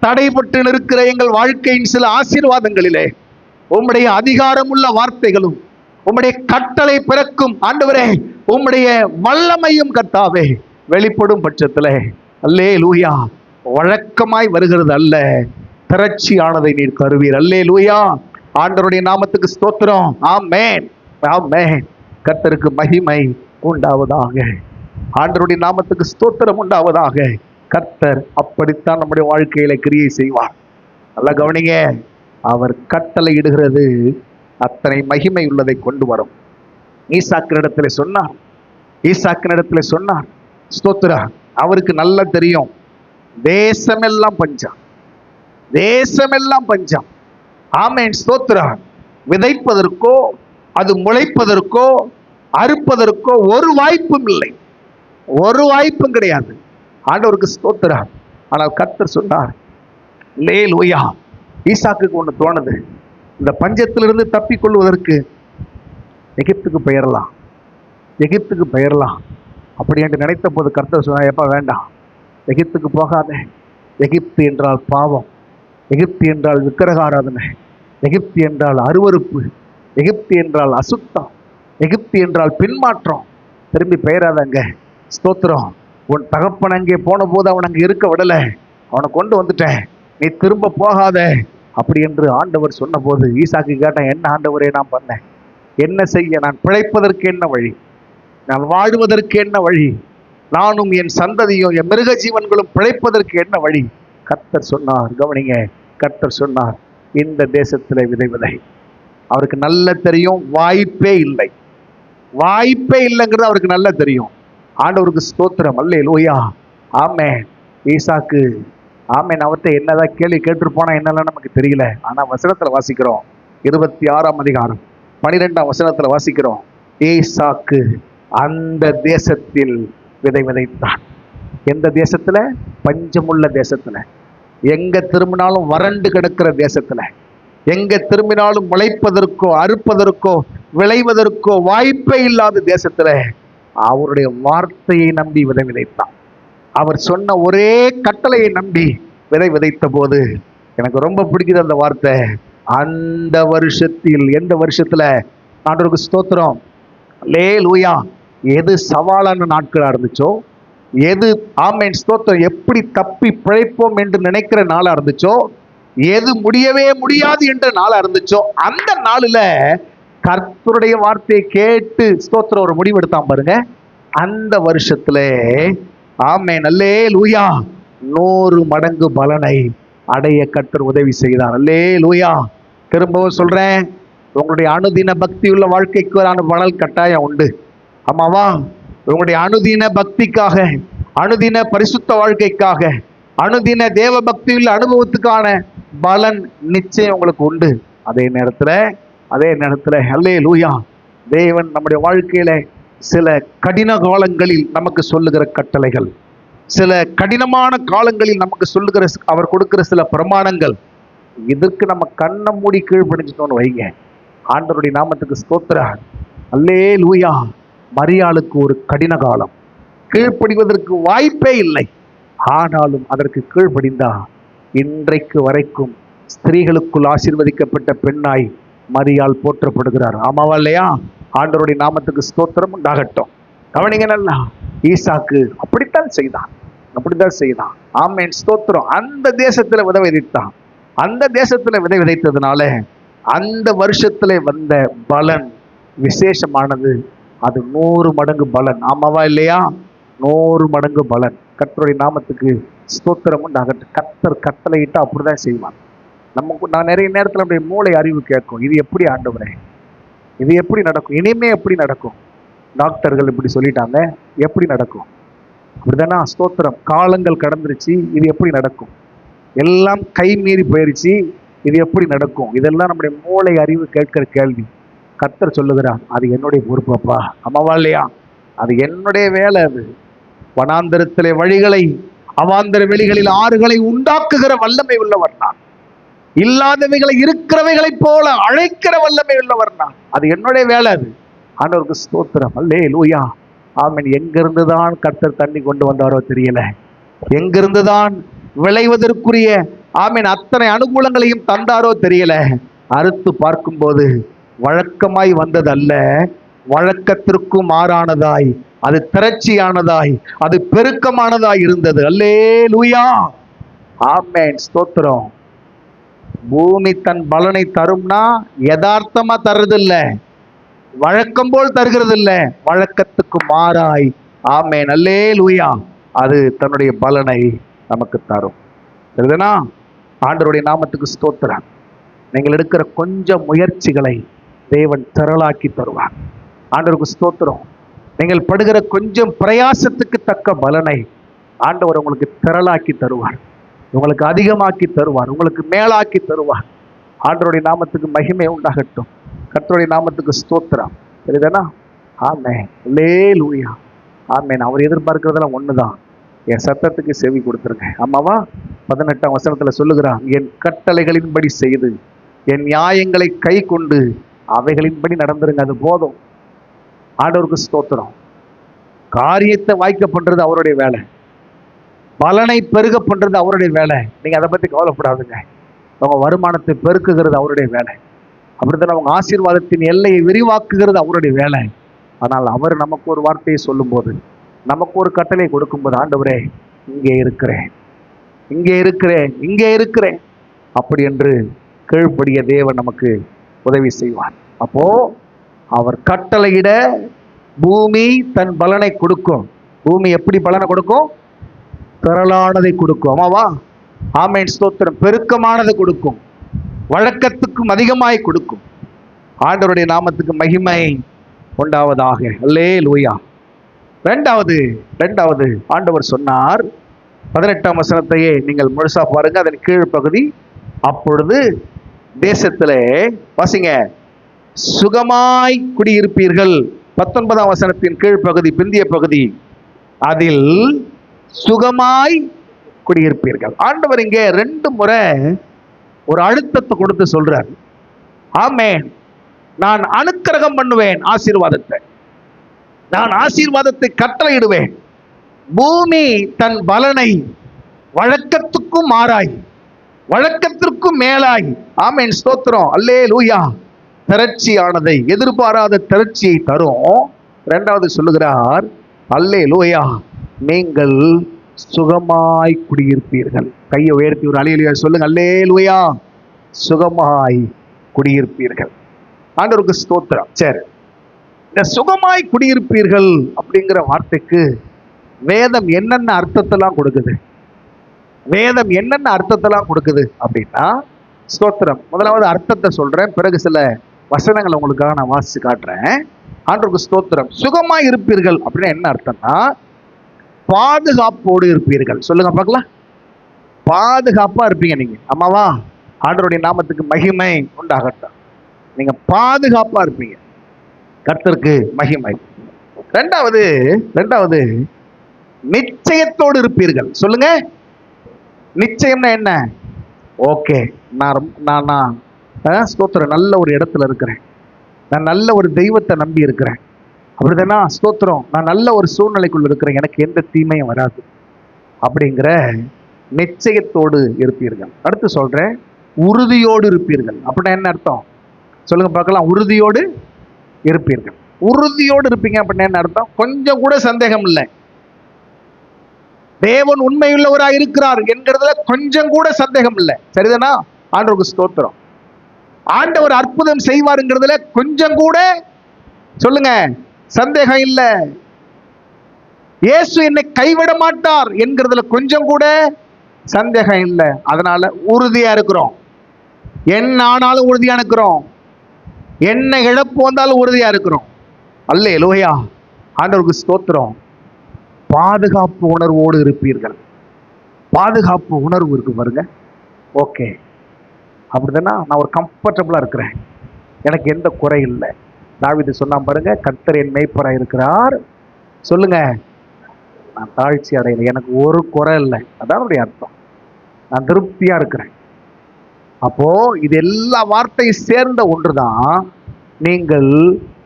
தடைபட்டு நிற்கிற எங்கள் வாழ்க்கையின் சில ஆசீர்வாதங்களிலே உம்முடைய அதிகாரமுள்ள வார்த்தைகளும் உம்முடைய கட்டளை பிறக்கும் ஆண்டவரே உம்முடைய வல்லமையும் கர்த்தாவே வெளிப்படும் பட்சத்திலே அல்லேலூயா வழக்கமாய் வருகிறது அல்ல, திரட்சியானதை நீர் கருவீர். அல்லேலூயா. ஆண்டவருடைய நாமத்துக்கு ஸ்தோத்திரம். ஆமென், ஆமென். கர்த்தருக்கு மகிமை உண்டாவதாக. ஆண்டவருடைய நாமத்துக்கு ஸ்தோத்திரம் உண்டாவதாக. கர்த்தர் அப்படித்தான் நம்முடைய வாழ்க்கையில கிரியை செய்வார். நல்லா கவனிங்க, அவர் கட்டளை இடுகிறது அத்தனை மகிமை உள்ளதை கொண்டு வரும். ஈசாக்கினிடத்தில் சொன்னார், ஈசாக்கினிடத்தில் சொன்னார், ஸ்தோத்திரா. அவருக்கு நல்லா தெரியும், தேசமெல்லாம் பஞ்சம், தேசமெல்லாம் பஞ்சம். ஆமென், ஸ்தோத்திரா. விதைப்பதற்கோ அது முளைப்பதற்கோ அறுப்பதற்கோ ஒரு வாய்ப்பும் இல்லை, ஒரு வாய்ப்பும் கிடையாது. ஆண்டவருக்கு ஸ்தோத்திரா. ஆனால் கர்த்தர் சொன்னார், அல்லேலூயா. ஈசாக்குக்கு ஒன்று தோணுது, இந்த பஞ்சத்திலிருந்து தப்பிக்கொள்வதற்கு எகிப்துக்கு பெயரலாம், எகிப்துக்கு பெயரலாம் அப்படி என்று நினைத்த போது கர்த்தர் சொன்னார், எப்பா வேண்டாம், எகிப்துக்கு போகாதே. எகிப்து என்றால் பாவம், எகிப்து என்றால் விக்கிரகாராதனை, எகிப்து என்றால் அருவருப்பு, எகிப்து என்றால் அசுத்தம், எகிப்து என்றால் பின்மாற்றம். திரும்பி பெயராதங்க. ஸ்தோத்திரம். உன் தகப்பன் அங்கே போன போது அவன் அங்கே இருக்க விடலை, அவனை கொண்டு வந்துட்டேன், நீ திரும்ப போகாத அப்படி என்று ஆண்டவர் சொன்ன போது ஈசாக்கு கேட்டான், என்ன ஆண்டவரே நான் பண்ணேன், என்ன செய்ய, நான் பிழைப்பதற்கு என்ன வழி, நான் வாழ்வதற்கு என்ன வழி, நானும் என் சந்ததியும் என் மிருக ஜீவன்களும் பிழைப்பதற்கு என்ன வழி? கர்த்தர் சொன்னார், கவனிங்க, கர்த்தர் சொன்னார், இந்த தேசத்தில் விதை விதை. அவருக்கு நல்ல தெரியும், வாய்ப்பே இல்லை, வாய்ப்பே இல்லைங்கிறது அவருக்கு நல்லா தெரியும். ஆண்டவருக்கு ஸ்தோத்திரம். அல்லேலூயா. ஆமென். ஈசாக்கு ஆமென் அவர்கிட்ட என்னதான் கேள்வி கேட்டிருப்போனா என்னெல்லாம் நமக்கு தெரியல. ஆனா வசனத்துல வாசிக்கிறோம், 26ஆம் அதிகாரம் 12ஆம் வசனத்துல வாசிக்கிறோம், ஈசாக்கு அந்த தேசத்தில் விதை விதைத்தான். எந்த தேசத்துல? பஞ்சமுள்ள தேசத்துல, எங்க திரும்பினாலும் வறண்டு கிடக்கிற தேசத்துல, எங்க திரும்பினாலும் முளைப்பதற்கோ அறுப்பதற்கோ விளைவதற்கோ வாய்ப்பே இல்லாத தேசத்துல அவருடைய வார்த்தையை நம்பி விதை விதைத்தான். அவர் சொன்ன ஒரே கட்டளையை நம்பி விதை விதைத்த போது எனக்கு ரொம்ப பிடிக்குது அந்த வார்த்தை. அந்த வருஷத்தில், எந்த வருஷத்துல? ஆண்டவருக்கு ஸ்தோத்திரம். அல்லேலூயா. எது சவாலான நாட்களா இருந்துச்சோ, எது ஆமென் ஸ்தோத்திரம் எப்படி தப்பி பிழைப்போம் என்று நினைக்கிற நாளா இருந்துச்சோ, எது முடியவே முடியாது என்ற நாளா இருந்துச்சோ, அந்த நாளில கர்த்தருடைய வார்த்தையை கேட்டு ஸ்தோத்திரம் ஒரு முடிவெடுத்தான் பாருங்க. அந்த வருஷத்துல ஆமென் அல்லேலூயா 100 மடங்கு பலனை அடைய கர்த்தர் உதவி செய்தார். அல்லேலூயா. திரும்பவும் சொல்றேன், உங்களுடைய அனுதின பக்தி உள்ள வாழ்க்கைக்கு ஒரு பலன் கட்டாயம் உண்டு. ஆமாவா? உங்களுடைய அனுதின பக்திக்காக, அனுதின பரிசுத்த வாழ்க்கைக்காக, அனுதின தேவ பக்தி உள்ள அனுபவத்துக்கான பலன் நிச்சயம் உங்களுக்கு உண்டு. அதே நேரத்துல அல்லேலூயா, தேவன் நம்முடைய வாழ்க்கையில சில கடின காலங்களில் நமக்கு சொல்லுகிற கட்டளைகள், சில கடினமான காலங்களில் நமக்கு சொல்லுகிற அவர் கொடுக்கிற சில பிரமாணங்கள், இதற்கு நம்ம கண்ணை மூடி கீழ்ப்படிஞ்சிட்டோன்னு வைங்க. ஆண்டவருடைய நாமத்துக்கு ஸ்தோத்திரம். அல்லேலூயா. மரியாளுக்கு ஒரு கடின காலம், கீழ்ப்படிவதற்கு வாய்ப்பே இல்லை. ஆனாலும் அதற்கு கீழ்ப்படிந்தா இன்றைக்கு வரைக்கும் ஸ்திரீகளுக்குள் ஆசீர்வதிக்கப்பட்ட பெண்ணாய் மரியாள் போற்றப்படுகிறார். ஆமாவா இல்லையா? ஆண்டவருடைய நாமத்துக்கு ஸ்தோத்திரம் உண்டாகட்டும். கவனிங்க நல்லா, ஈசாக்கு அப்படித்தான் செய்தான். ஆமென் ஸ்தோத்திரம். அந்த தேசத்துல விதை விதைத்தான். அந்த தேசத்துல விதை விதைத்ததுனால அந்த வருஷத்துல வந்த பலன் விசேஷமானது. அது 100 மடங்கு பலன். ஆமாவா இல்லையா? 100 மடங்கு பலன். கர்த்தருடைய நாமத்துக்கு ஸ்தோத்திரம் உண்டாகட்டும். கர்த்தர் கட்டளையிட்டா அப்படிதான் செய்வான். நான் நிறைய நேரத்தில் நம்முடைய மூளை அறிவு கேட்கும், இது எப்படி ஆண்டவரே, இது எப்படி நடக்கும், இனிமே எப்படி நடக்கும், டாக்டர்கள் இப்படி சொல்லிட்டாங்க, எப்படி நடக்கும், அப்படிதானா? ஸ்தோத்திரம். காலங்கள் கடந்துருச்சு, இது எப்படி நடக்கும், எல்லாம் கை மீறி போயிருச்சு, இது எப்படி நடக்கும், இதெல்லாம் நம்முடைய மூளை அறிவு கேட்கிற கேள்வி. கர்த்தர் சொல்லுகிறார், அது என்னுடைய பொறுப்பப்பா. அம்மாவா இல்லையா? அது என்னுடைய வேலை. அது வனாந்தரத்திலே வழிகளை, அவாந்தர வெளிகளில் ஆறுகளை உண்டாக்குகிற வல்லமை உள்ளவர் நான். இல்லாதவைகளை இருக்கிறவைகளை போல அழைக்கிற வல்லமை உள்ளவர் நான். அது என்னுடைய வேலை. அது ஆண்டவருக்கு ஸ்தோத்திரம். அல்லேலூயா. ஆமீன். எங்கிருந்துதான் கர்த்தர் தண்ணி கொண்டு வந்தாரோ தெரியல, எங்கிருந்துதான் விளைவதற்குரிய ஆமீன் அத்தனை அனுகூலங்களையும் தந்தாரோ தெரியல. அறுத்து பார்க்கும்போது வழக்கமாய் வந்தது அல்ல, வழக்கத்திற்கும் மாறானதாய், அது திரட்சியானதாய், அது பெருக்கமானதாய் இருந்தது. அல்லேலூயா, ஆமென், ஸ்தோத்திரம். பூமி தன் பலனை தரும்னா யதார்த்தமா தர்றதில்ல, வழக்கம் போல் தருகிறது இல்ல, வழக்கத்துக்கு மாறாய், ஆமென், அல்லேலூயா, அது தன்னுடைய பலனை நமக்கு தரும். சரிதானா? ஆண்டவருடைய நாமத்துக்கு ஸ்தோத்திரம். நீங்கள் எடுக்கிற கொஞ்சம் முயற்சிகளை தேவன் திரளாக்கி தருவார். ஆண்டவருக்கு ஸ்தோத்திரம். நீங்கள் படுகிற கொஞ்சம் பிரயாசத்துக்கு தக்க பலனை ஆண்டவர் உங்களுக்கு திரளாக்கி தருவார், உங்களுக்கு அதிகமாக்கி தருவார், உங்களுக்கு மேலாக்கி தருவார். ஆண்டவருடைய நாமத்துக்கு மகிமை உண்டாகட்டும். கர்த்தருடைய நாமத்துக்கு ஸ்தோத்திரம். சரிதானா? ஆமென், அல்லேலூயா, ஆமென். அவர் எதிர்பார்க்கிறதெல்லாம் ஒண்ணுதான், என் சத்தத்துக்கு செவி கொடுத்துருங்க. ஆமாவா? 18ஆம் வசனத்துல சொல்லுகிறான், என் கட்டளைகளின்படி செய்து என் நியாயங்களை கை கொண்டு அவைகளின்படி நடந்துருங்க, அது போதும். ஆண்டவருக்கு ஸ்தோத்திரம். காரியத்தை வாய்க்க பண்றது அவருடைய வேலை, பலனை பெருக பண்றது அவருடைய வேலை. நீங்க அதை பத்தி கவலைப்படாதுங்க. அவங்க வருமானத்தை பெருக்குகிறது அவருடைய வேலை, அப்படித்தான் அவங்க ஆசீர்வாதத்தின் எல்லையை விரிவாக்குகிறது அவருடைய வேலை. ஆனால் அவர் நமக்கு ஒரு வார்த்தையை சொல்லும் போது, நமக்கு ஒரு கட்டளை கொடுக்கும்போது, ஆண்டவரே இங்கே இருக்கிறேன், இங்கே இருக்கிறேன், இங்கே இருக்கிறேன், அப்படி என்று கீழ்ப்படிய தேவன் நமக்கு உதவி செய்வார். அப்போ அவர் கட்டளையிட பூமி தன் பலனை கொடுக்கும். பூமி எப்படி பலனை கொடுக்கும்? திரளானதை கொடுக்கும். ஆமாவா? ஆமென், ஸ்தோத்திரம். பெருக்கமானதை கொடுக்கும், வழக்கத்துக்கும் அதிகமாய் கொடுக்கும். ஆண்டவருடைய நாமத்துக்கு மகிமை உண்டாவதாக. அல்லேலூயா. இரண்டாவது ஆண்டவர் சொன்னார், 18ஆம் வசனத்தையே நீங்கள் முழுசா பாருங்க, அதன் கீழ் பகுதி. அப்பொழுது தேசத்திலே வாசிங்க, சுகமாய் குடியிருப்பீர்கள். 19ஆம் வசனத்தின் கீழ் பகுதி, பிந்திய பகுதி, அதில் சுகமாய் குடியிருப்பீர்கள். ஆண்டவர் இங்கே 2 முறை ஒரு அழுத்தத்தை கொடுத்து சொல்றார். ஆமென். நான் அனுக்கிரகம் பண்ணுவேன் ஆசீர்வாதத்தை, நான் ஆசீர்வாதத்தை கட்டளையிடுவேன். பூமி தன் பலனை வழக்கத்துக்கும் மாறாய், வழக்கத்திற்கும் மேலாய், ஆமென், ஸ்தோத்திரம், அல்லேலூயா, திரட்சியானதை, எதிர்பாராத திரட்சியை தரும். 2வது சொல்லுகிறார், அல்லேலூயா, நீங்கள் சுகமாய் குடியிருப்பீர்கள். கையை உயர்த்தி ஒரு அல்லேலூயா சொல்லுங்க. அல்லேலூயா, சுகமாய் குடியிருப்பீர்கள். ஆண்டவருக்கு ஸ்தோத்திரம். சரி, இந்த சுகமாய் குடியிருப்பீர்கள் அப்படிங்கிற வார்த்தைக்கு வேதம் என்னென்ன அர்த்தத்தெல்லாம் கொடுக்குது? வேதம் என்னென்ன அர்த்தத்தெல்லாம் கொடுக்குது அப்படின்னா, ஸ்தோத்திரம், முதலாவது அர்த்தத்தை சொல்றேன், பிறகு சில வசனங்களை உங்களுக்காக நான் வாசிச்சு காட்டுறேன். ஆண்டவருக்கு ஸ்தோத்திரம். சுகமாய் இருப்பீர்கள் அப்படின்னா என்ன அர்த்தம்னா, பாதுகாப்போடு இருப்பீர்கள். சொல்லுங்க பார்க்கலாம். பாதுகாப்பா இருப்பீங்க நீங்க. ஆமாவா? ஆண்டவருடைய நாமத்துக்கு மகிமை உண்டாகட்டும். நீங்க பாதுகாப்பா இருப்பீங்க. கர்த்தருக்கு மகிமை. ரெண்டாவது நிச்சயத்தோடு இருப்பீர்கள். சொல்லுங்க. நிச்சயம்னா என்ன? ஓகே, நான் ஸ்தோத்திரம், நல்ல ஒரு இடத்துல இருக்கிறேன், நான் நல்ல ஒரு தெய்வத்தை நம்பி இருக்கிறேன், அப்படிதானா? ஸ்தோத்திரம், நான் நல்ல ஒரு சூழ்நிலைக்குள்ள இருக்கிறேன், எனக்கு எந்த தீமையும் வராது அப்படிங்கிற நிச்சயத்தோடு இருப்பீர்கள். அடுத்து சொல்றேன், உறுதியோடு இருப்பீர்கள். அப்படின்னா என்ன அர்த்தம்? சொல்லுங்க பார்க்கலாம். உறுதியோடு இருப்பீர்கள். உறுதியோடு இருப்பீங்க அப்படின்னா என்ன அர்த்தம்? கொஞ்சம் கூட சந்தேகம் இல்லை, தேவன் உண்மையுள்ளவராக இருக்கிறார் என்கிறதுல கொஞ்சம் கூட சந்தேகம் இல்லை. சரிதானா? ஆண்டவருக்கு ஸ்தோத்திரம். ஆண்டவர் அற்புதம் செய்வாருங்கிறதுல கொஞ்சம் கூட சொல்லுங்க சந்தேகம் இல்லை. இயேசு என்னை கைவிட மாட்டார் என்கிறதுல கொஞ்சம் கூட சந்தேகம் இல்லை. அதனால உறுதியா இருக்கிறோம். என்ன ஆனாலும் உறுதியா இருக்கிறோம், என்ன இழப்பு வந்தாலும் உறுதியா இருக்கிறோம். அல்லேலூயா, ஆண்டவருக்கு ஸ்தோத்திரம். பாதுகாப்பு உணர்வோடு இருப்பீர்கள். பாதுகாப்பு உணர்வு இருக்கு பாருங்க. ஓகே, அப்படிதானா? நான் ஒரு கம்ஃபர்டபுளா இருக்கிறேன், எனக்கு எந்த குறை இல்லை. தாவீது சொன்னான் பாருங்க, கர்த்தர் என் மேய்ப்பராக இருக்கிறார். சொல்லுங்க, நான் தாழ்ச்சி அடையலை, எனக்கு ஒரு குறை இல்லை. அதான் அர்த்தம். நான் திருப்தியா இருக்கிறேன். அப்போ இது எல்லா வார்த்தையும் சேர்ந்த ஒன்றுதான். நீங்கள்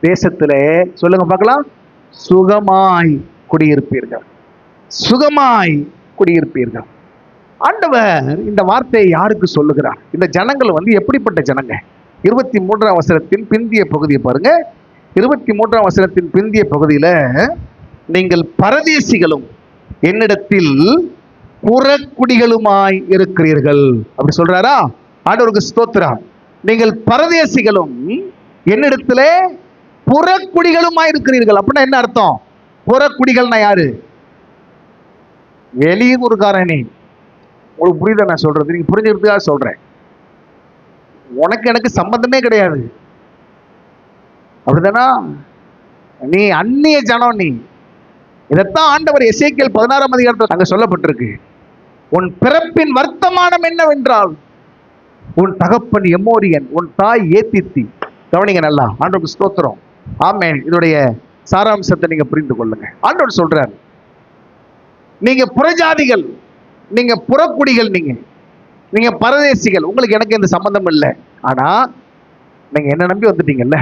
தேசத்திலே சொல்லுங்க பார்க்கலாம், சுகமாய் குடியிருப்பீர்கள். சுகமாய் குடியிருப்பீர்கள். ஆண்டவர் இந்த வார்த்தையை யாருக்கு சொல்லுகிறார்? இந்த ஜனங்கள் எப்படிப்பட்ட ஜனங்க? 23ஆம் வசனத்தின் பிந்திய பகுதியை பாருங்க. 23ஆம் வசனத்தின் பிந்திய பகுதியில, நீங்கள் பரதேசிகளும் என்னிடத்தில் புறக்குடிகளுமாய் இருக்கிறீர்கள் அப்படி சொல்றாரா? ஆண்டவருக்கு ஸ்தோத்திரம். நீங்கள் பரதேசிகளும் என்னிடத்திலே புறக்குடிகளுமாய் இருக்கிறீர்கள். அப்படின்னா என்ன அர்த்தம்? புறக்குடிகள்னா யாரு? வெளியூர்காரனே. உங்களுக்கு புரியுதா நான் சொல்றது? நீங்க புரிஞ்சுக்கிறதுக்காக சொல்றேன். உனக்கு எனக்கு சம்பந்தமே கிடையாது, அப்படிதானா? நீ அந்நிய ஜனம். நீ இதைத்தான் ஆண்டவர் எசேக்கியேல் 16ஆம் அதிகாரத்தில் அங்க சொல்லப்பட்டிருக்கு. உன் பிறப்பின் வர்த்தமானம் என்னவென்றால், உன் தகப்பன் எமோரியன், உன் தாய் ஏத்தித்தி. கவனிங்க நல்லா, ஆண்டவருக்கு ஸ்தோத்திரம். ஆமென். இதோடைய சாராம்சத்தை நீங்க புரிந்து கொள்ளுங்க. ஆண்டவர் சொல்றார், நீங்க புறஜாதிகள், நீங்க புறக்குடிகள், நீங்க பரதேசிகள், உங்களுக்கு எனக்கு எந்த சம்பந்தம் இல்லை. ஆனா நீங்க என்ன நம்பி வந்துட்டீங்கல்ல,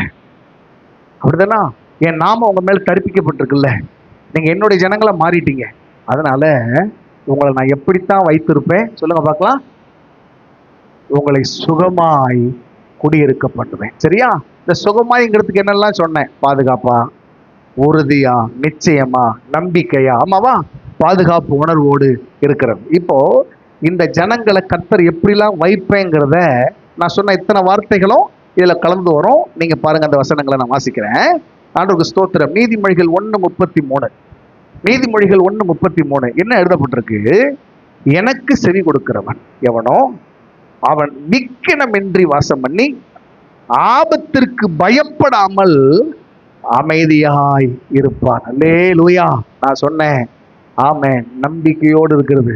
அப்படிதானா? என் நாம உங்க மேல கற்பிக்கப்பட்டிருக்குல்ல, நீங்க என்னுடைய ஜனங்களா மாறிட்டீங்க. அதனால உங்களை நான் எப்படித்தான் வைத்திருப்பேன் சொல்லுங்க பார்க்கலாம்? உங்களை சுகமாய் குடியிருக்க பண்ணுவேன். சரியா? இந்த சுகமாய்ங்கிறதுக்கு என்னெல்லாம் சொன்னேன்? பாதுகாப்பா, உறுதியா, நிச்சயமா, நம்பிக்கையா, ஆமாவா? பாதுகாப்பு உணர்வோடு இருக்கிறது. இப்போ இந்த ஜனங்களை கர்த்தர் எப்படிலாம் வைப்பேங்கிறத நான் சொன்ன இத்தனை வார்த்தைகளும் இதுல கலந்து வரும். நீங்க பாருங்க, அந்த வசனங்களை நான் வாசிக்கிறேன். ஆண்டவருக்கு ஸ்தோத்திரம். நீதிமொழிகள் 1:33. நீதிமொழிகள் 1:33 என்ன எழுதப்பட்டிருக்கு? எனக்கு செவி கொடுக்கிறவன் எவனோ அவன் விக்கினமின்றி வாசம் பண்ணி ஆபத்திற்கு பயப்படாமல் அமைதியாய் இருப்பான். அல்லேலூயா. நான் சொன்னேன், ஆமென். நம்பிக்கையோடு இருக்கிறது,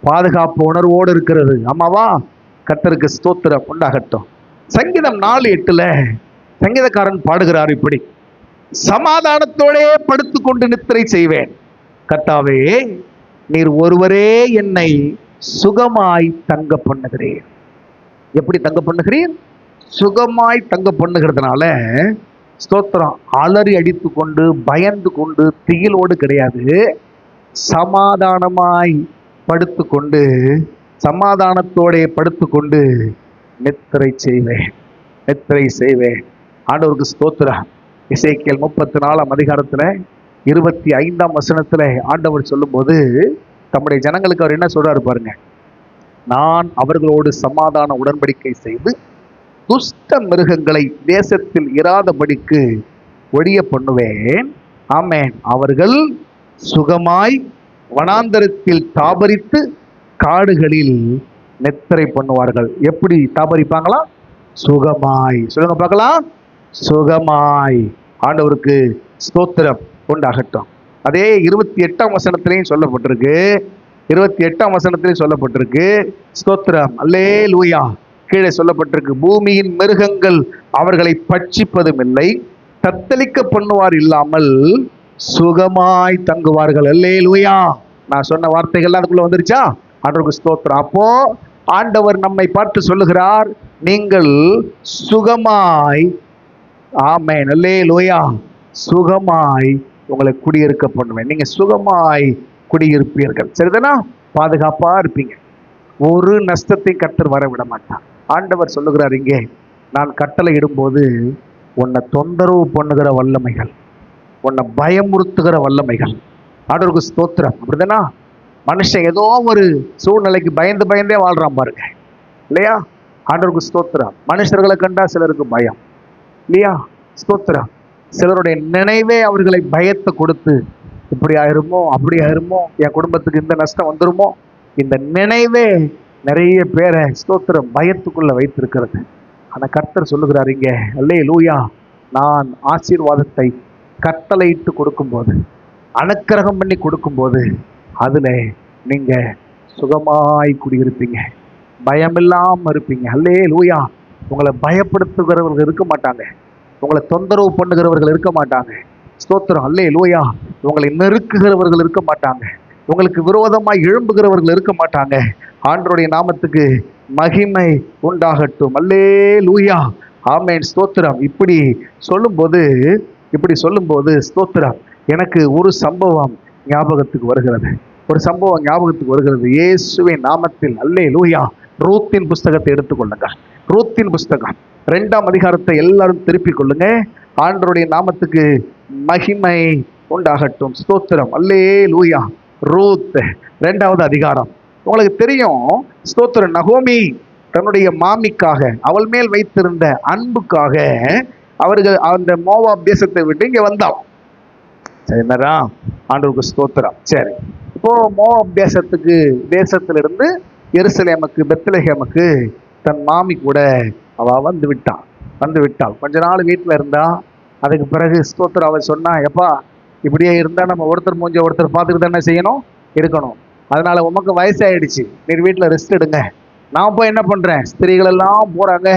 பாதுகாப்பு உணர்வோடு இருக்கிறது. ஆமாவா? கர்த்தருக்கு ஸ்தோத்திரம் உண்டாகட்டும். சங்கீதம் 4:8 சங்கீதக்காரன் பாடுகிறார் இப்படி: சமாதானத்தோடே படுத்துக்கொண்டு நித்திரை செய்வேன். கர்த்தாவே, நீர் ஒருவரே என்னை சுகமாய் தங்க பண்ணுகிறீர். எப்படி தங்க பண்ணுகிறீர்? சுகமாய் தங்க பண்ணுகிறதுனால ஸ்தோத்திரம். அலறி அடித்து கொண்டு பயந்து கொண்டு திகிலோடு கிடையாது, சமாதானமாய் படுத்துக்கொண்டு, சமாதானத்தோட படுத்துக்கொண்டு நித்திரை செய்வேன், நித்திரை செய்வேன். ஆண்டவருக்கு ஸ்தோத்திரம். எசேக்கியேல் 34ஆம் அதிகாரத்துல 25ஆம் வசனத்துல ஆண்டவர் சொல்லும் போது தம்முடைய ஜனங்களுக்கு அவர் என்ன சொல்றாரு பாருங்க: நான் அவர்களோடு சமாதான உடன்படிக்கை செய்து துஷ்ட மிருகங்களை தேசத்தில் இராதபடிக்கு ஒழிய பண்ணுவேன். ஆமென். அவர்கள் சுகமாய் வனாந்தரத்தில் தாபரித்து காடுகளில் நித்திரை பண்ணுவார்கள். எப்படி தாபரிப்பாங்களா? சுகமாய். சொல்லுங்க பார்க்கலாம், சுகமாய். ஆண்டவருக்கு ஸ்தோத்திரம் உண்டாகட்டும். அதே 28ஆம் வசனத்திலையும் சொல்லப்பட்டிருக்கு. 28ஆம் வசனத்திலையும் சொல்லப்பட்டிருக்கு. ஸ்தோத்திரம். அல்லேலூயா. கீழே சொல்லப்பட்டிருக்கு: பூமியின் மிருகங்கள் அவர்களை பட்சிப்பதும் இல்லை, தத்தளிக்க பண்ணுவார் இல்லாமல் சுகமாய் தங்குவார்கள். அல்லேலூயா. நான் சொன்ன வார்த்தைகள் அதுக்குள்ள வந்துருச்சா? ஆண்டவருக்கு ஸ்தோத்திரம். அப்போ ஆண்டவர் நம்மை பார்த்து சொல்லுகிறார், நீங்கள் சுகமாய், ஆமென், அல்லேலூயா, சுகமாய் உங்களை குடியிருக்க பண்ணுவேன். நீங்க சுகமாய் குடியிருப்பீர்கள். சரிதானா? பாதுகாப்பா இருப்பீங்க. ஒரு நஷ்டத்தை கர்த்தர் வர விட மாட்டார். ஆண்டவர் சொல்லுகிறார் இங்கே, நான் கட்டளை இடும்போது உன்னை தொந்தரவு பண்ணுகிற வல்லமைகள், உன்னை பயமுறுத்துகிற வல்லமைகள். ஆண்டவருக்கு ஸ்தோத்திரம். அப்படிதானா? மனுஷன் ஏதோ ஒரு சூழ்நிலைக்கு பயந்து பயந்தே வாழ்றான் பாருங்க, இல்லையா? ஆண்டவருக்கு ஸ்தோத்திரம். மனுஷர்களை கண்டா சிலருக்கு பயம், இல்லையா? ஸ்தோத்திரம். சிலருடைய நினைவே அவர்களை பயத்தை கொடுத்து, இப்படி ஆயிருமோ, அப்படி ஆயிருமோ, என் குடும்பத்துக்கு இந்த நஷ்டம் வந்துருமோ, இந்த நினைவே நிறைய பேரை ஸ்தோத்திரம் பயத்துக்குள்ள வைத்திருக்கிறது. ஆனா கர்த்தர் சொல்லுகிறார் இங்கே, அல்லேலூயா, நான் ஆசீர்வாதத்தை கட்டளையிட்டு கொடுக்கும்போது, அனுக்கிரகம் பண்ணி கொடுக்கும்போது அதுல நீங்க சுகமாய் குடியிருப்பீங்க, பயமில்லாம இருப்பீங்க. அல்லேலூயா. உங்களை பயப்படுத்துகிறவர்கள் இருக்க மாட்டாங்க, உங்களை தொந்தரவு பண்ணுகிறவர்கள் இருக்க மாட்டாங்க. ஸ்தோத்திரம். அல்லேலூயா. உங்களை நெருக்குகிறவர்கள் இருக்க மாட்டாங்க, உங்களுக்கு விரோதமாய் எழும்புகிறவர்கள் இருக்க மாட்டாங்க. ஆண்டவருடைய நாமத்துக்கு மகிமை உண்டாகட்டும். அல்லேலூயா. ஆமென். ஸ்தோத்திரம். இப்படி சொல்லும்போது ஸ்தோத்திரம், எனக்கு ஒரு சம்பவம் ஞாபகத்துக்கு வருகிறது. இயேசுவின் நாமத்தில் அல்லேலூயா. ரூத்தின் புஸ்தகத்தை எடுத்துக்கொள்ளுங்க. ரூத்தின் புஸ்தகம் 2ஆம் அதிகாரத்தை எல்லாரும் திருப்பிக் கொள்ளுங்க. ஆண்டவருடைய நாமத்துக்கு மகிமை உண்டாகட்டும். ஸ்தோத்திரம், அல்லேலூயா. ரூத் 2வது அதிகாரம். உங்களுக்கு தெரியும், ஸ்தோத்திரம், நகோமி தன்னுடைய மாமிக்காக, அவள் மேல் வைத்திருந்த அன்புக்காக அவர்கள் அந்த மோவாப் தேசத்தை விட்டு இங்க வந்தாள். சரிங்களா? ஆண்டவருக்கு ஸ்தோத்திரம். சரி, இப்போ மோவாப் தேசத்திலிருந்து எருசலேமுக்கு, பெத்லகேமுக்கு தன் மாமி கூட அவ வந்து விட்டாள். கொஞ்ச நாள் வீட்டில் இருந்தா. அதுக்கு பிறகு ஸ்தோத்திரம், அவள் சொன்னா, எப்பா இப்படியே இருந்தா நம்ம ஒருத்தர் மூஞ்ச ஒருத்தர் பார்த்துக்கிட்டு தானே செய்யணும், இருக்கணும். அதனால உமக்கு வயசாயிடுச்சு, நீ வீட்டில் ரெஸ்ட் எடுங்க. நான் போய் என்ன பண்றேன், ஸ்திரீகள் எல்லாம் போறாங்க,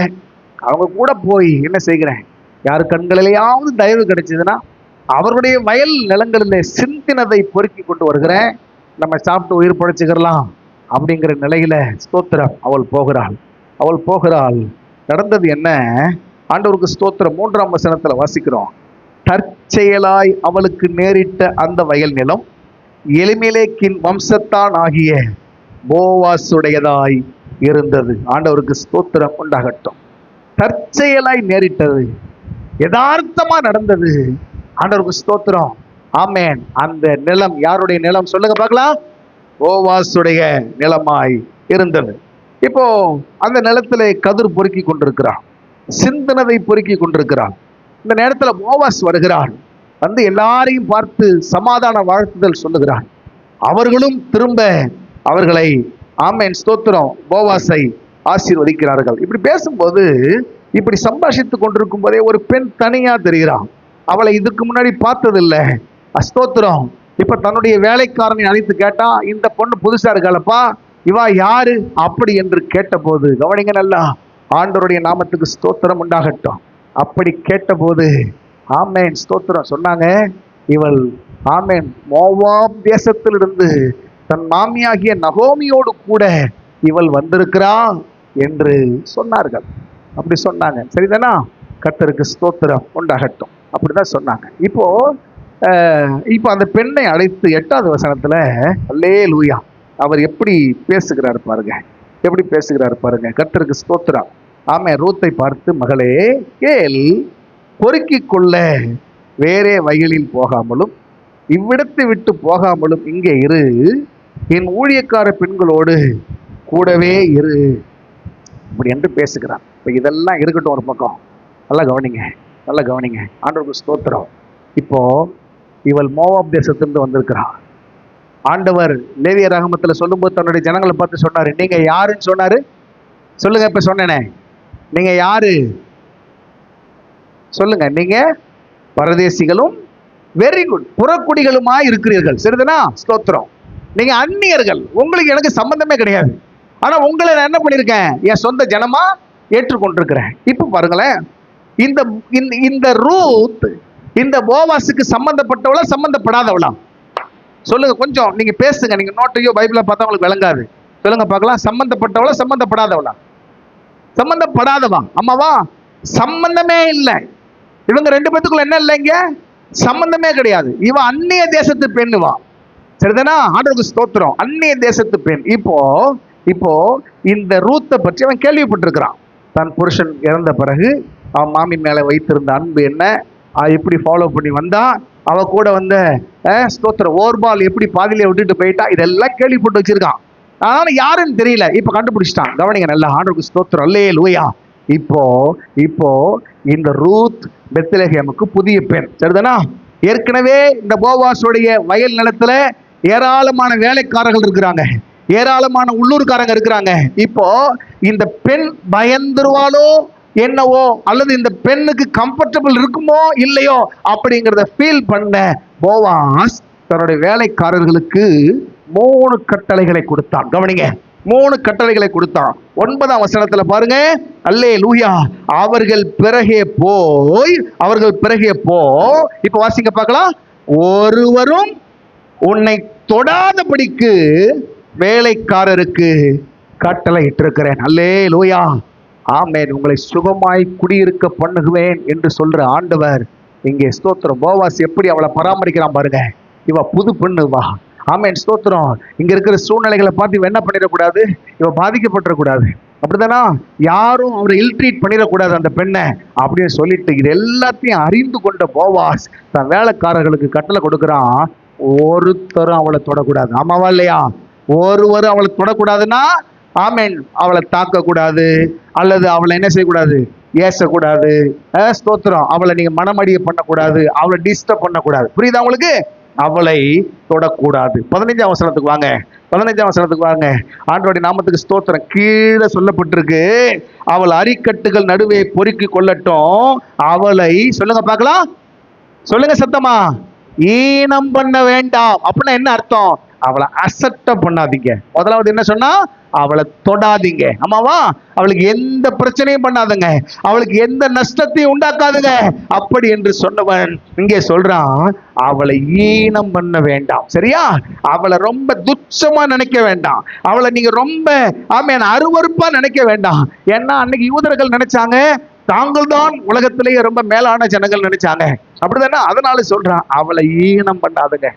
அவங்க கூட போய் என்ன செய்கிறேன், யார் கண்களிலேயாவது தயவு கிடைச்சதுன்னா அவர்களுடைய வயல் நிலங்களில் சிந்தினதை பொறுக்கி கொண்டு வருகிறேன், நம்ம சாப்பிட்டு உயிர் படைச்சுக்கலாம் அப்படிங்கிற நிலையில ஸ்தோத்திரம் அவள் போகிறாள். நடந்தது என்ன? ஆண்டவருக்கு ஸ்தோத்திரம். 3ஆம் வசனத்துல வாசிக்கிறோம், தற்செயலாய் அவளுக்கு நேரிட்ட அந்த வயல் நிலம் எலிமெலேக்கின் வம்சத்தான் ஆகிய போவாசுடையதாய் இருந்தது. ஆண்டவருக்கு ஸ்தோத்திரம் உண்டாகட்டும். தற்செயலாய் நேரிட்டது, யதார்த்தமா நடந்தது. ஆண்டவருக்கு ஸ்தோத்திரம். ஆமேன். அந்த நிலம் யாருடைய நிலம் சொல்லுங்க பார்க்கலாம்? போவாசுடைய நிலமாய் இருந்தது. இப்போ அந்த நிலத்திலே கதிர் பொறுக்கி கொண்டிருக்கிறான், சிந்தனதை பொறுக்கி கொண்டிருக்கிறான். இந்த நேரத்தில் போவாஸ் வருகிறான், வந்து எல்லாரையும் பார்த்து சமாதான வாழ்த்துதல் சொல்லுகிறான். அவர்களும் திரும்ப அவர்களை, ஆமேன் ஸ்தோத்திரம், போவாஸை ஆசீர்வதிக்கிறார்கள். இப்படி பேசும்போது, இப்படி சம்பாஷித்துக் கொண்டிருக்கும் போதே ஒரு பெண் தனியா தெரிகிறான். அவளை இதுக்கு முன்னாடி பார்த்ததில்லை. ஸ்தோத்திரம். இப்ப தன்னுடைய வேலைக்காரனை அழைத்து கேட்டா, இந்த பொண்ணு புதுசா இருக்காளப்பா, இவா யாரு அப்படி என்று கேட்டபோது, கவனிங்க நல்லா, ஆண்டவருடைய நாமத்துக்கு ஸ்தோத்திரம் உண்டாகட்டும். அப்படி கேட்டபோது, ஆமேன் ஸ்தோத்திரம், சொன்னாங்க, இவள் ஆமேன் மோவாப் தேசத்திலிருந்து தன் மாமியாகிய நகோமியோடு கூட இவள் வந்திருக்கிறாள் என்று சொன்னார்கள். அப்படி சொன்னாங்க. சரிதானா? கர்த்தருக்கு ஸ்தோத்திரம் உண்டாகட்டும். அப்படிதான் சொன்னாங்க. இப்போ அந்த பெண்ணை அழைத்து 8வது வசனத்துல அல்லேலூயா, அவர் எப்படி பேசுகிறார் பாருங்க, கர்த்தருக்கு ஸ்தோத்திரம். ஆமே. ரூத்தை பார்த்து, மகளே கேள், பொறுக்கிக் கொள்ள வேறே வயலில் போகாமலும் இவ்விடத்தை விட்டு போகாமலும் இங்கே இரு, என் ஊழியக்கார பெண்களோடு கூடவே இரு, இப்படி என்று பேசுகிறான். இப்போ இதெல்லாம் இருக்கட்டும் ஒரு பக்கம். நல்லா கவனிங்க. ஆண்டவருக்கு ஸ்தோத்திரம். இப்போ இவள் மோவாப் தேசத்திலிருந்து வந்திருக்கிறான். ஆண்டவர் லேவிய ராகமத்தில் சொல்லும்போது தன்னுடைய ஜனங்களை பார்த்து சொன்னாரு, நீங்க யாருன்னு சொன்னாரு சொல்லுங்க. இப்ப சொன்னேனே, நீங்க யாரு சொல்லுங்க. நீங்க பரதேசிகளும் வெரி குட் புறக்குடிகளுமா இருக்கிறீர்கள். சரிதானா? ஸ்தோத்திரம். நீங்க அந்நியர்கள், உங்களுக்கு எனக்கு சம்பந்தமே கிடையாது. ஆனா உங்களை நான் என்ன பண்ணிருக்கேன், என் சொந்த ஜனமா ஏற்றுக்கொண்டிருக்கிறேன். இப்ப பாருங்களேன், இந்த ரூத் இந்த போவாஸுக்கு சம்பந்தப்பட்டவளா சம்பந்தப்படாதவளா சொல்லுங்க. கொஞ்சம் நீங்க பேசுங்க. நீங்க நோட்டையோ பைபிளை பார்த்தா உங்களுக்கு விளங்காது. சொல்லுங்க பார்க்கலாம். சம்பந்தப்பட்டவளா சம்பந்தப்படாதவளா? சம்பந்தப்படாதவா. அம்மாவா? சம்பந்தமே இல்லை. இவங்க 2 பேத்துக்குள்ள என்ன இல்லைங்க, சம்பந்தமே கிடையாது. இவ அந்நிய தேசத்து பெண்ணுவா. சரிதானா? ஆண்டவருக்கு ஸ்தோத்திரம். அந்நிய தேசத்து பெண். இப்போ இந்த ரூத்தை பற்றி அவன் கேள்விப்பட்டிருக்கிறான். தன் புருஷன் இறந்த பிறகு அவன் மாமி மேல வைத்திருந்த அன்பு என்ன, எப்படி ஃபாலோ பண்ணி வந்தா, அவ கூட வந்த ஸ்தோத்திரம் ஓர்பால் எப்படி பாதியில விட்டுட்டு போயிட்டா, இதெல்லாம் கேள்விப்பட்டு வச்சிருக்கான். ஆனா யாருன்னு தெரியல. இப்ப கண்டுபிடிச்சிட்டான். கவனிங்க நல்லா. ஆண்டவருக்கு ஸ்தோத்திரம். அல்லேலூயா. இப்போ இந்த ரூத் பெத்லகேமுக்கு புதிய பெண். சரிதானா? ஏற்கனவே இந்த போவாஸுடைய வயல் நிலத்துல ஏராளமான வேலைக்காரர்கள் இருக்கிறாங்க, ஏராளமான உள்ளூர்காரங்க இருக்கிறாங்க. இப்போ இந்த பெண் பயந்துருவாளோ என்னவோ, அல்லது இந்த பெண்ணுக்கு கம்ஃபர்டபுள் இருக்குமோ இல்லையோ அப்படிங்கிறத ஃபீல் பண்ண போவாஸ் தன்னுடைய வேலைக்காரர்களுக்கு 3 கட்டளைகளை கொடுத்தான். கவனிங்க, 3 கட்டளைகளை கொடுத்தான். 9ஆம் வசனத்துல பாருங்க. அல்லேலூயா. அவர்கள் பிறகே போ. இப்ப வாசிங்க பார்க்கலாம். ஒருவரும் உன்னை தொடாதபடிக்கு வேலைக்காரருக்கு கட்டளை இட்டிருக்கிறேன். அல்லேலூயா. ஆமென். உங்களை சுகமாய் குடியிருக்க பண்ணுவேன் என்று சொல்ற ஆண்டவர் இங்கே ஸ்தோத்திரம், போவாஸ் எப்படி அவளை பராமரிக்கிறான் பாருங்க. இவ புது பெண்ணு வா. ஆமேன், ஸ்தோத்திரம். இங்க இருக்கிற சூழ்நிலைகளை பார்த்து இவ என்ன பண்ணிடக்கூடாது, இவ பாதிக்கப்பட்டுறக்கூடாது. அப்படித்தானா? யாரும் அவரை இல்ட்ரீட் பண்ணிடக்கூடாது அந்த பெண்ணை அப்படின்னு சொல்லிட்டு இது எல்லாத்தையும் அறிந்து கொண்ட போவாஸ் தன் வேலைக்காரர்களுக்கு கட்டளை கொடுக்குறான், ஒருத்தரும் அவளை தொடக்கூடாது. ஆமாவா இல்லையா? ஒருவரும் அவளை தொடக்கூடாதுன்னா, ஆமேன், அவளை தாக்க கூடாது, அல்லது அவளை என்ன செய்யக்கூடாது, ஏசக்கூடாது. ஸ்தோத்திரம். அவளை நீங்க மனமடிய பண்ணக்கூடாது, அவளை டிஸ்டர்ப் பண்ணக்கூடாது. புரியுதா உங்களுக்கு? அவளை தொடக்கூடாது. 15ஆம் வசனத்துக்கு வாங்க. 15ஆம் வசனத்துக்கு வாங்க. ஆண்டவருடைய நாமத்துக்கு ஸ்தோத்திரம். கீழே சொல்லப்பட்டிருக்கு, அவள் அரிக்கட்டுகள் நடுவே பொறுக்கி கொள்ளட்டும், அவளை சொல்லுங்க பார்க்கலாம், சொல்லுங்க சத்தமா, ஈனம் பண்ண வேண்டாம். அப்படின்னா என்ன அர்த்தம்? அவளை அசட்ட பண்ணாதீங்க. முதலாவது என்ன சொன்னா, அவளை தொடாதீங்க. ஆமாவா? அவளுக்கு எந்த பிரச்சனையும் பண்ணாதுங்க, அவளுக்கு எந்த நஷ்டத்தையும் உண்டாக்காதுங்க. அப்படி என்று சொன்னவன் இங்கே சொல்றான், அவளை ஈனம் பண்ண வேண்டாம். சரியா? அவளை ரொம்ப துச்சமா நினைக்க வேண்டாம், அவளை நீங்க ரொம்ப ஆமேன் அருவருப்பா நினைக்க வேண்டாம். ஏன்னா அன்னைக்கு யூதர்கள் நினைச்சாங்க தாங்கள் தான் உலகத்திலேயே ரொம்ப மேலான ஜனங்கள் நினைச்சாங்க. அப்படிதானே? அதனால சொல்றான், அவளை ஈனம் பண்ணாதுங்க.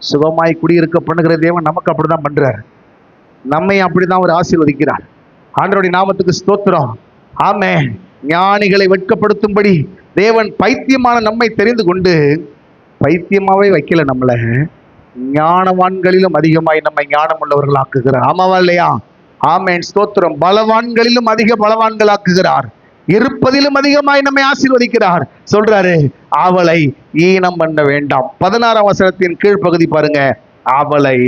சுகமாய் குடியிருக்க பண்ணுகிற தேவன் நமக்கு அப்படிதான் பண்றார். நம்மை அப்படிதான் அவர் ஆசீர்வதிக்கிறார். ஆண்டவருடைய நாமத்துக்கு ஸ்தோத்திரம். ஆமே. ஞானிகளை வெட்கப்படுத்தும்படி தேவன் பைத்தியமான நம்மை தெரிந்து கொண்டு பைத்தியமாவே வைக்கல, நம்மள ஞானவான்களிலும் அதிகமாய் நம்மை ஞானம் உள்ளவர்கள் ஆக்குகிறார். ஆமாவா இல்லையா? ஆமேன், ஸ்தோத்திரம். பலவான்களிலும் அதிக பலவான்கள் ஆக்குகிறார், இருப்பதிலும் அதிகமாய் நம்மை ஆசீர்வதிக்கிறார். சொல்றாரு, அவளை ஈனம் பண்ண வேண்டாம். 16ஆம் வசனத்தின் கீழ்ப்பகுதி பாருங்க, அவளை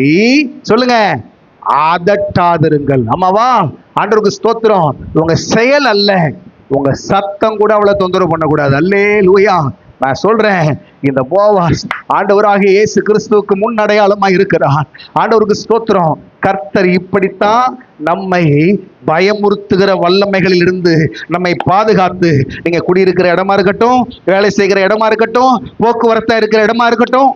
சொல்லுங்க அதட்டாதிருங்கள். ஆமாவா? ஆண்டவருக்கு ஸ்தோத்திரம். உங்க செயல் அல்ல, உங்க சத்தம் கூட அவளை தொந்தரவு பண்ணக்கூடாது. அல்லேலூயா. நான் சொல்றேன், இந்த போவாஸ் ஆண்டவராகிய இயேசு கிறிஸ்துவுக்கு முன் அடையாளமா இருக்கிறார். ஆண்டவருக்கு ஸ்தோத்திரம். கர்த்தர் இப்படித்தான் நம்மை பயமுறுத்துகிற வல்லமைகளில் இருந்து நம்மை பாதுகாத்து, நீங்க குடியிருக்கிற இடமா இருக்கட்டும், வேலை செய்கிற இடமா இருக்கட்டும், போக்குவரத்தா இருக்கிற இடமா இருக்கட்டும்,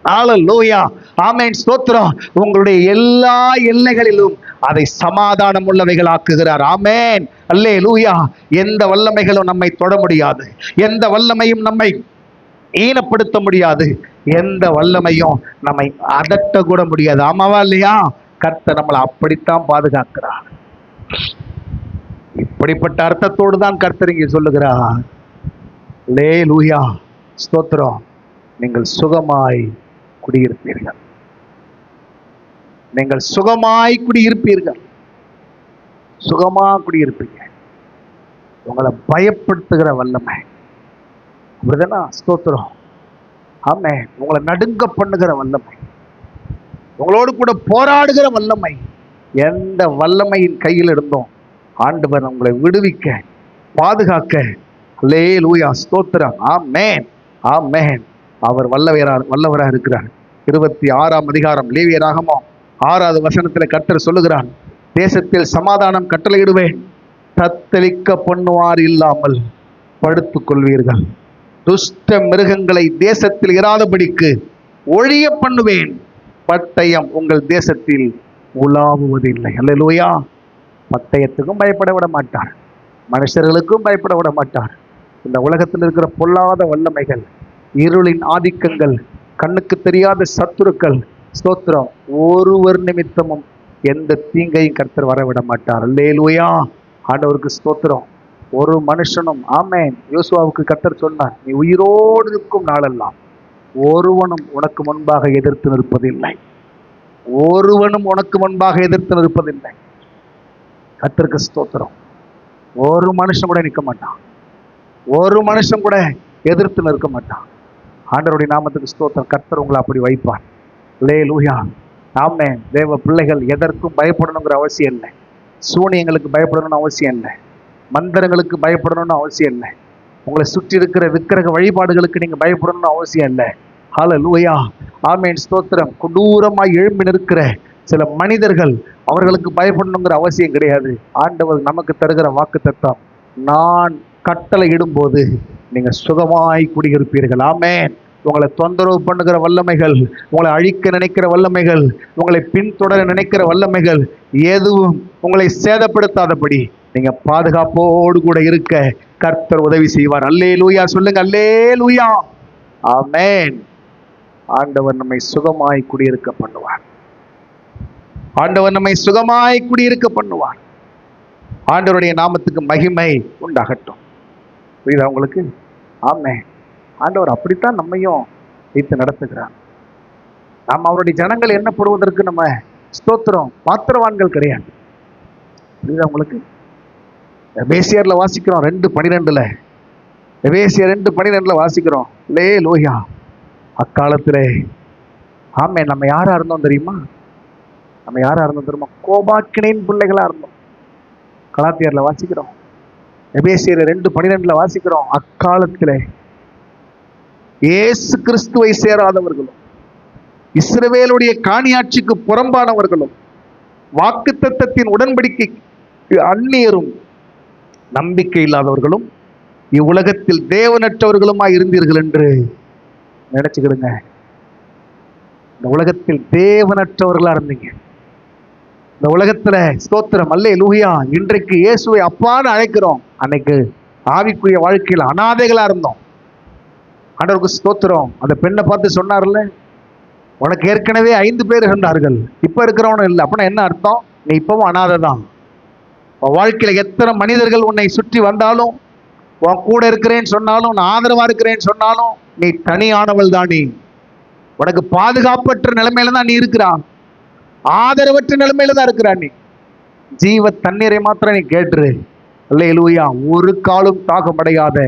ஹல்லேலூயா, ஆமென், ஸ்தோத்திரம், உங்களுடைய எல்லா எல்லைகளிலும் அதை சமாதானம் உள்ளவைகள் ஆக்குகிறார். ஆமென், அல்லேலூயா. எந்த வல்லமைகளும் நம்மை தொட முடியாது, எந்த வல்லமையும் நம்மை ஈனப்படுத்த முடியாது, எந்த வல்லமையும் நம்மை அதட்ட கூட முடியாது. ஆமாவா இல்லையா? கர்த்தர் நம்மளை அப்படித்தான் பாதுகாக்கிறார். இப்படிப்பட்ட அர்த்தத்தோடு தான் கர்த்தர் இங்கே சொல்லுகிறார், அல்லேலூயா, ஸ்தோத்திரம், நீங்கள் சுகமாய் குடியிருப்பீர்கள், நீங்கள் சுகமாய் குடியிருப்பீர்கள், சுகமா குடியிருப்பீங்க. உங்களை பயப்படுத்துகிற வல்லமை, அப்படிதானா? ஸ்தோத்திரம். ஆமே. உங்களை நடுங்க பண்ணுகிற வல்லமை, உங்களோடு கூட போராடுகிற வல்லமை, எந்த வல்லமையின் கையில் இருந்தோம் ஆண்டவர் உங்களை விடுவிக்க, பாதுகாக்க. அல்லேலூயா, ஸ்தோத்திரம். ஆமென், ஆமென். அவர் வல்லவராக இருக்கிறார். 26ஆம் அதிகாரம் லேவியராகமம் 6வது வசனத்தில் கர்த்தர் சொல்லுகிறான், தேசத்தில் சமாதானம் கட்டளையிடுவேன், தத்தளிக்க பண்ணுவார் இல்லாமல் படுத்துக் கொள்வீர்கள், துஷ்ட மிருகங்களை தேசத்தில் இராதபடிக்கு ஒழிய பண்ணுவேன், பட்டயம் உங்கள் தேசத்தில் உலாவுவதில்லை. அல்லேலூயா. பட்டயத்துக்கும் பயப்பட விட மாட்டார், மனுஷர்களுக்கும் பயப்பட விட மாட்டார். இந்த உலகத்தில் இருக்கிற பொல்லாத வல்லமைகள், இருளின் ஆதிக்கங்கள், கண்ணுக்கு தெரியாத சத்துருக்கள், ஸ்தோத்திரம், ஒருவர் நிமித்தமும் எந்த தீங்கையும் கர்த்தர் வரவிட மாட்டார். அல்லேலூயா. ஆண்டவருக்கு ஸ்தோத்திரம். ஒரு மனுஷனும், ஆமென், யோசுவாவுக்கு கர்த்தர் சொன்னார், நீ உயிரோடு இருக்கும் நாளெல்லாம் ஒருவனும் உனக்கு முன்பாக எதிர்த்து நிற்பதில்லை, ஒருவனும் உனக்கு முன்பாக எதிர்த்து நிற்பதில்லை. கர்த்தருக்கு ஸ்தோத்திரம். ஒரு மனுஷன் கூட நிற்க மாட்டான், ஒரு மனுஷன் கூட எதிர்த்து நிற்க மாட்டான். ஆண்டவருடைய நாமத்துக்கு ஸ்தோத்திரம். கர்த்தர் உங்களை அப்படி வைப்பார். அல்லேலூயா. ஆமென். தேவ பிள்ளைகள் எதற்கும் பயப்படணுங்கிற அவசியம் இல்லை, சூனியங்களுக்கு பயப்படணும்னு அவசியம் இல்லை, மந்திரங்களுக்கு பயப்படணும்னு அவசியம் இல்லை, உங்களை சுற்றி இருக்கிற விக்கிரக வழிபாடுகளுக்கு நீங்க பயப்படணும்னு அவசியம் இல்லை. ஹல்லேலூயா, ஆமென், ஸ்தோத்திரம். கொடூரமாய் எழும்பி நிற்கிற சில மனிதர்கள், அவர்களுக்கு பயப்படணுங்கிற அவசியம் கிடையாது. ஆண்டவர் நமக்கு தருகிற வாக்குத்தத்தம், நான் கட்டளை இடும்போது நீங்க சுகமாய் குடியிருப்பீர்கள். ஆமென். உங்களை தொந்தரவு பண்ணுகிற வல்லமைகள், உங்களை அழிக்க நினைக்கிற வல்லமைகள், உங்களை பின்தொடர நினைக்கிற வல்லமைகள் எதுவும் உங்களை சேதப்படுத்தாதபடி நீங்க பாதுகாப்போடு கூட இருக்க கர்த்தர் உதவி செய்வார். அல்லேலூயா சொல்லுங்க, அல்லேலூயா, ஆமென். ஆண்டவர் நம்மை சுகமாய் குடியிருக்க பண்ணுவார். ஆண்டவர் நம்மை சுகமாய் குடியிருக்க பண்ணுவார். ஆண்டவருடைய நாமத்துக்கு மகிமை உண்டாகட்டும். புரியுதா உங்களுக்கு? ஆமென். ஆண்டவர் அப்படித்தான் நம்மையும் வைத்து நடத்துகிறார். நாம் அவருடைய ஜனங்கள் எண்ணப்படுவதற்கு நம்ம ஸ்தோத்திரம் பாத்திரவான்கள் கிடையாது. புரியுதா உங்களுக்கு? எபேசியர்ல வாசிக்கிறோம் 2:12. எபேசியர் 2:12 வாசிக்கிறோம். அல்லேலூயா. அக்காலத்திலே ஆமென் நம்ம யாரா இருந்தோம் தெரியுமா? நம்ம யாரா இருந்தோம் தெரியுமா? கோபாக்கினின் பிள்ளைகளா இருந்தோம். கலாத்தியர்ல வாசிக்கிறோம். எபேசியர் 2:12 வாசிக்கிறோம். அக்காலத்திலே இயேசு கிறிஸ்துவை சேராதவர்களும் இஸ்ரவேலுடைய காணியாட்சிக்கு புறம்பானவர்களும் வாக்குத்தத்தத்தின் உடன்படிக்கைக்கு அந்நியரும் நம்பிக்கை இல்லாதவர்களும் இவ்வுலகத்தில் தேவனற்றவர்களுமாய் இருந்தீர்கள் என்று நினைச்சுக்கிடுங்க. இந்த உலகத்தில் தேவனற்றவர்களா இருந்தீங்க. இந்த உலகத்துல ஸ்தோத்திரம் அல்லேலூயா. இன்றைக்கு இயேசுவை அப்பான்னு அழைக்கிறோம். அன்னைக்கு ஆவிக்குரிய வாழ்க்கையில் அனாதைகளா இருந்தோம். ஆண்டவருக்கு ஸ்தோத்திரம். அந்த பெண்ணை பார்த்து சொன்னார்ல, உனக்கு ஏற்கனவே 5 பேர் இருந்தார்கள், இப்ப இருக்கிறவனும் இல்லை. அப்படின்னா என்ன அர்த்தம்? நீ இப்பவும் அனாதை தான். வாழ்க்கையில எத்தனை மனிதர்கள் உன்னை சுற்றி வந்தாலும், உன் கூட இருக்கிறேன்னு சொன்னாலும், நான் ஆதரவா இருக்கிறேன்னு சொன்னாலும், நீ தனியானவள் தான். நீ உனக்கு பாதுகாப்பற்ற நிலைமையில தான் நீ இருக்கிறான். ஆதரவற்ற நிலைமையில தான் இருக்கிறான். நீ ஜீவ தண்ணீரை மாத்திரம் நீ கேட்டுரு. அல்லேலூயா. ஒரு காலும் தாகமடையாத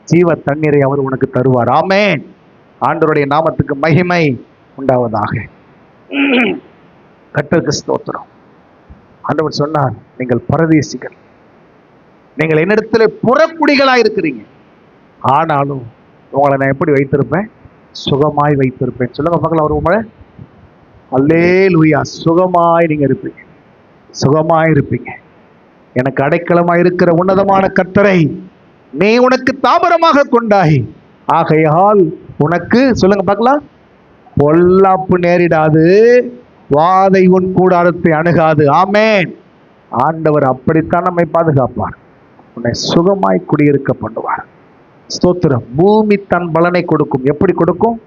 ஜீவ தண்ணீரை அவர் உனக்கு தருவார். ஆமென். ஆண்டவருடைய நாமத்துக்கு மகிமை உண்டாவதாக. கர்த்தருக்கு ஸ்தோத்திரம். ஆண்டவர் சொன்னார், நீங்கள் பரதேசிகள், நீங்கள் என்னிடத்துல புறக்குடிகளா இருக்கிறீங்க, ஆனாலும் உங்களை நான் எப்படி வைத்திருப்பேன்? சுகமாய் வைத்திருப்பேன். சொல்லுங்க பார்க்கலாம் ஒரு உங்களை. அல்லேலூயா. சுகமாய் நீங்க இருப்பீங்க, சுகமாய் இருப்பீங்க. எனக்கு அடைக்கலமாய் இருக்கிற உன்னதமான கர்த்தரை நீ உனக்கு தாபரமாக கொண்டாய், ஆகையால் உனக்கு சொல்லுங்க பார்க்கலாம் பொல்லாப்பு நேரிடாது, வாதை உன் கூடாரத்தை அணுகாது. ஆமென். ஆண்டவர் அப்படித்தான் நம்மை பாதுகாப்பார். உன்னை சுகமாய் குடியிருக்க பண்ணுவார். ஸ்தோத்திரம். பூமி தன் பலனை கொடுக்கும். எப்படி கொடுக்கும்?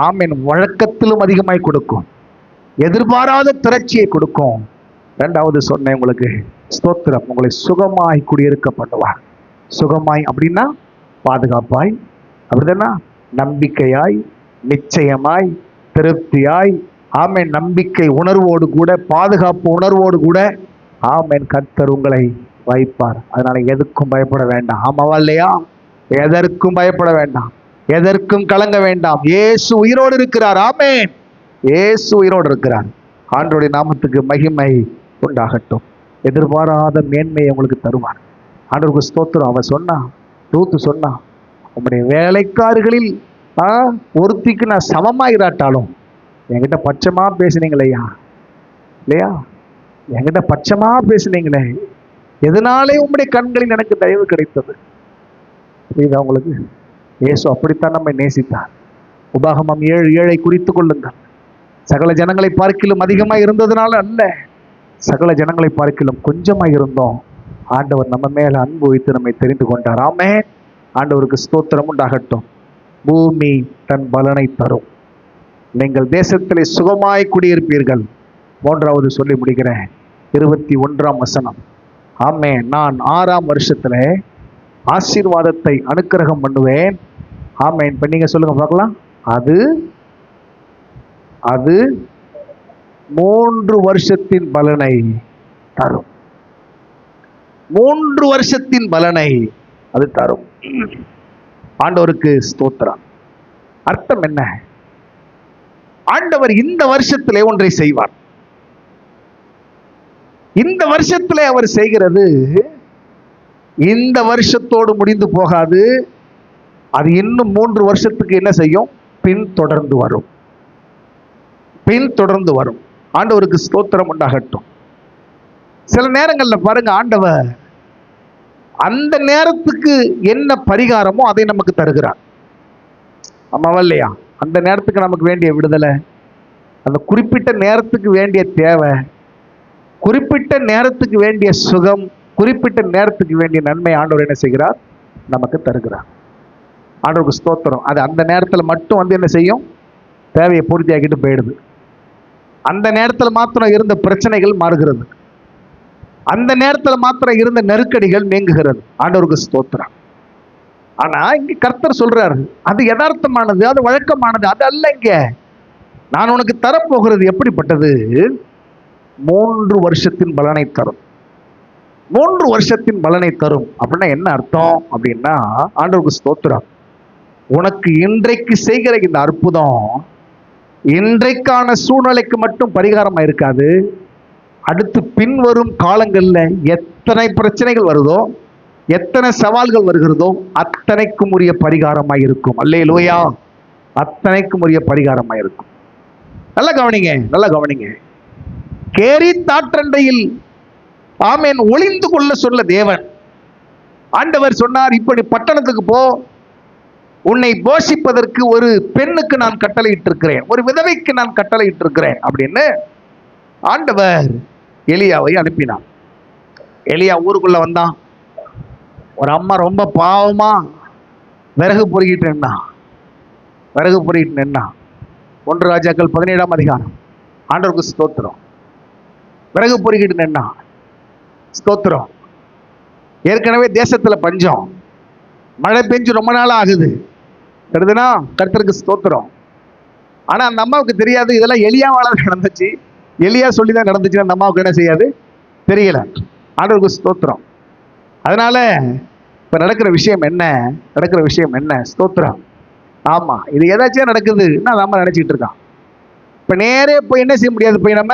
ஆமென். வழக்கத்திலும் அதிகமாய் கொடுக்கும். எதிர்பாராத திரட்சியை கொடுக்கும். 2வது சொன்னேன் உங்களுக்கு, ஸ்தோத்திரம், உங்களை சுகமாய் குடியிருக்க பண்ணுவார். சுகமாய் அப்படின்னா பாதுகாப்பாய், அப்படின்னா நம்பிக்கையாய், நிச்சயமாய், திருப்தியாய், ஆமென், நம்பிக்கை உணர்வோடு கூட, பாதுகாப்பு உணர்வோடு கூட ஆமென் கர்த்தர் உங்களை வைப்பார். அதனால எதுக்கும் பயப்பட வேண்டாம். ஆமாவா இல்லையா? எதற்கும் பயப்பட வேண்டாம், எதற்கும் கலங்க வேண்டாம். இயேசு உயிரோடு இருக்கிறார். ஆமென். இயேசு உயிரோடு இருக்கிறார். ஆண்டவருடைய நாமத்துக்கு மகிமை உண்டாகட்டும். எதிர்பாராத மேன்மையை உங்களுக்கு தருவார். ஆண்டவருக்கு ஸ்தோத்திரம். அவன் சொன்னா, ரூத்து சொன்னா, உங்களுடைய வேலைக்காரர்களில் ஒருத்திக்கு நான் சமமாயிராட்டாலும் என்கிட்ட பட்சமா பேசுனீங்களையா இல்லையா? என்கிட்ட பட்சமா பேசுனீங்களே, எதனாலே உங்களுடைய கண்களில் எனக்கு தயவு கிடைத்தது. புரியுதா உங்களுக்கு? இயேசு அப்படித்தான் நம்மை நேசித்தார். உபாகமம் 7:7 குறித்து கொள்ளுங்கள். சகல ஜனங்களை பார்க்கிலும் அதிகமாக இருந்ததுனால அல்ல, சகல ஜனங்களை பார்க்கிலும் கொஞ்சமாக இருந்தோம். ஆண்டவர் நம்ம மேல அன்பு வைத்து நம்மை தெரிந்து கொண்டார். ஆமென். ஆண்டவருக்கு ஸ்தோத்திரம் உண்டாகட்டும். பூமி தன் பலனை தரும். நீங்கள் தேசத்திலே சுகமாய் குடியிருப்பீர்கள். 3வது சொல்லி முடிக்கிறேன். 21ஆம் வசனம். ஆமென். நான் 6ஆம் வருஷத்துல ஆசீர்வாதத்தை அனுக்கிரகம் பண்ணுவேன். ஆமென். இப்ப நீங்க சொல்லுங்க பார்க்கலாம். அது 3 வருஷத்தின் பலனை தரும். 3 வருஷத்தின் பலனை அது தரும். ஆண்டவருக்கு ஸ்தோத்திரம். அர்த்தம் என்ன? ஆண்டவர் இந்த வருஷத்திலே ஒன்றை செய்வார். இந்த வருஷத்திலே அவர் செய்கிறது இந்த வருஷத்தோடு முடிந்து போகாது. அது இன்னும் 3 வருஷத்துக்கு என்ன செய்யும்? பின்தொடர்ந்து வரும், பின்தொடர்ந்து வரும். ஆண்டவருக்கு ஸ்தோத்திரம் உண்டாகட்டும். சில நேரங்களில் பாருங்க, ஆண்டவர் அந்த நேரத்துக்கு என்ன பரிகாரமோ அதை நமக்கு தருகிறார். ஆமாவா இல்லையா? அந்த நேரத்துக்கு நமக்கு வேண்டிய விடுதலை, அந்த குறிப்பிட்ட நேரத்துக்கு வேண்டிய தேவை, குறிப்பிட்ட நேரத்துக்கு வேண்டிய சுகம், குறிப்பிட்ட நேரத்துக்கு வேண்டிய நன்மை ஆண்டவர் என்ன செய்கிறார்? நமக்கு தருகிறார். ஆண்டவருக்கு ஸ்தோத்திரம். அது அந்த நேரத்தில் மட்டும் வந்து என்ன செய்யும்? தேவையை பூர்த்தி ஆக்கிட்டு போயிடுது. அந்த நேரத்தில் மாத்திரம் இருந்த பிரச்சனைகள் மாறுகிறது. அந்த நேரத்தில் மாத்திரம் இருந்த நெருக்கடிகள் நீங்குகிறது. ஆண்டவருக்கு ஸ்தோத்திரம். ஆனா இங்க கர்த்தர் சொல்றாரு, அது யதார்த்தமானது, அது வழக்கமானது, அது அல்ல. இங்க நான் உனக்கு தரப்போகிறது எப்படிப்பட்டது? 3 வருஷத்தின் பலனை தரும். 3 வருஷத்தின் பலனை தரும் அப்படின்னா என்ன அர்த்தம் அப்படின்னா, ஆண்டவருக்கு ஸ்தோத்திரம், உனக்கு இன்றைக்கு செய்கிற இந்த அற்புதம் இன்றைக்கான சூழ்நிலைக்கு மட்டும் பரிகாரமா இருக்காது. அடுத்து பின்வரும் காலங்கள்ல எத்தனை பிரச்சனைகள் வருதோ, எத்தனை சவால்கள் வருகிறதோ அத்தனைக்கும் உரிய பரிகாரமாய் இருக்கும். அல்லேலூயா. அத்தனைக்கும் உரிய பரிகாரமாய் இருக்கும். நல்லா கவனிங்க, நல்லா கவனிங்க. கேரித் ஆற்றண்டையில் ஆமேன் ஒளிந்து கொள்ள சொல்ல தேவன். ஆண்டவர் சொன்னார், இப்படி பட்டணத்துக்கு போ, உன்னை போஷிப்பதற்கு ஒரு பெண்ணுக்கு நான் கட்டளையிட்டிருக்கிறேன், ஒரு விதவைக்கு நான் கட்டளையிட்டிருக்கிறேன் அப்படின்னு ஆண்டவர் எலியாவை அனுப்பினான். எலியா ஊருக்குள்ள வந்தான். ஒரு அம்மா ரொம்ப பாவமா விறகு பொறுக்கிட்டு நின்னா. 1 ராஜாக்கள் 17ஆம் அதிகாரம். ஆண்டவருக்கு ஸ்தோத்திரம். விறகு பொறுக்கிட்டு நின்னா. ஸ்தோத்திரம். ஏற்கனவே தேசத்துல பஞ்சம், மழை பெஞ்சு ரொம்ப நாள் ஆகுது. தெரியுதுனா? கர்த்தருக்கு ஸ்தோத்திரம். ஆனா அந்த அம்மாவுக்கு தெரியாது இதெல்லாம் எலியாவால நடந்துச்சு, எலியா சொல்லிதான் நடந்துச்சு. அந்த அம்மாவுக்கு என்ன செய்யாது? தெரியல. ஆண்டவருக்கு ஸ்தோத்திரம். அதனால இப்ப நடக்கிற விஷயம் என்ன? ஸ்தோத்திரம். ஆமா, இது ஏதாச்சும் நடக்குதுன்னா நம்ம நினைச்சிட்டு இருக்கான். இப்ப நேரே போய் என்ன செய்ய முடியாது? போய் நம்ம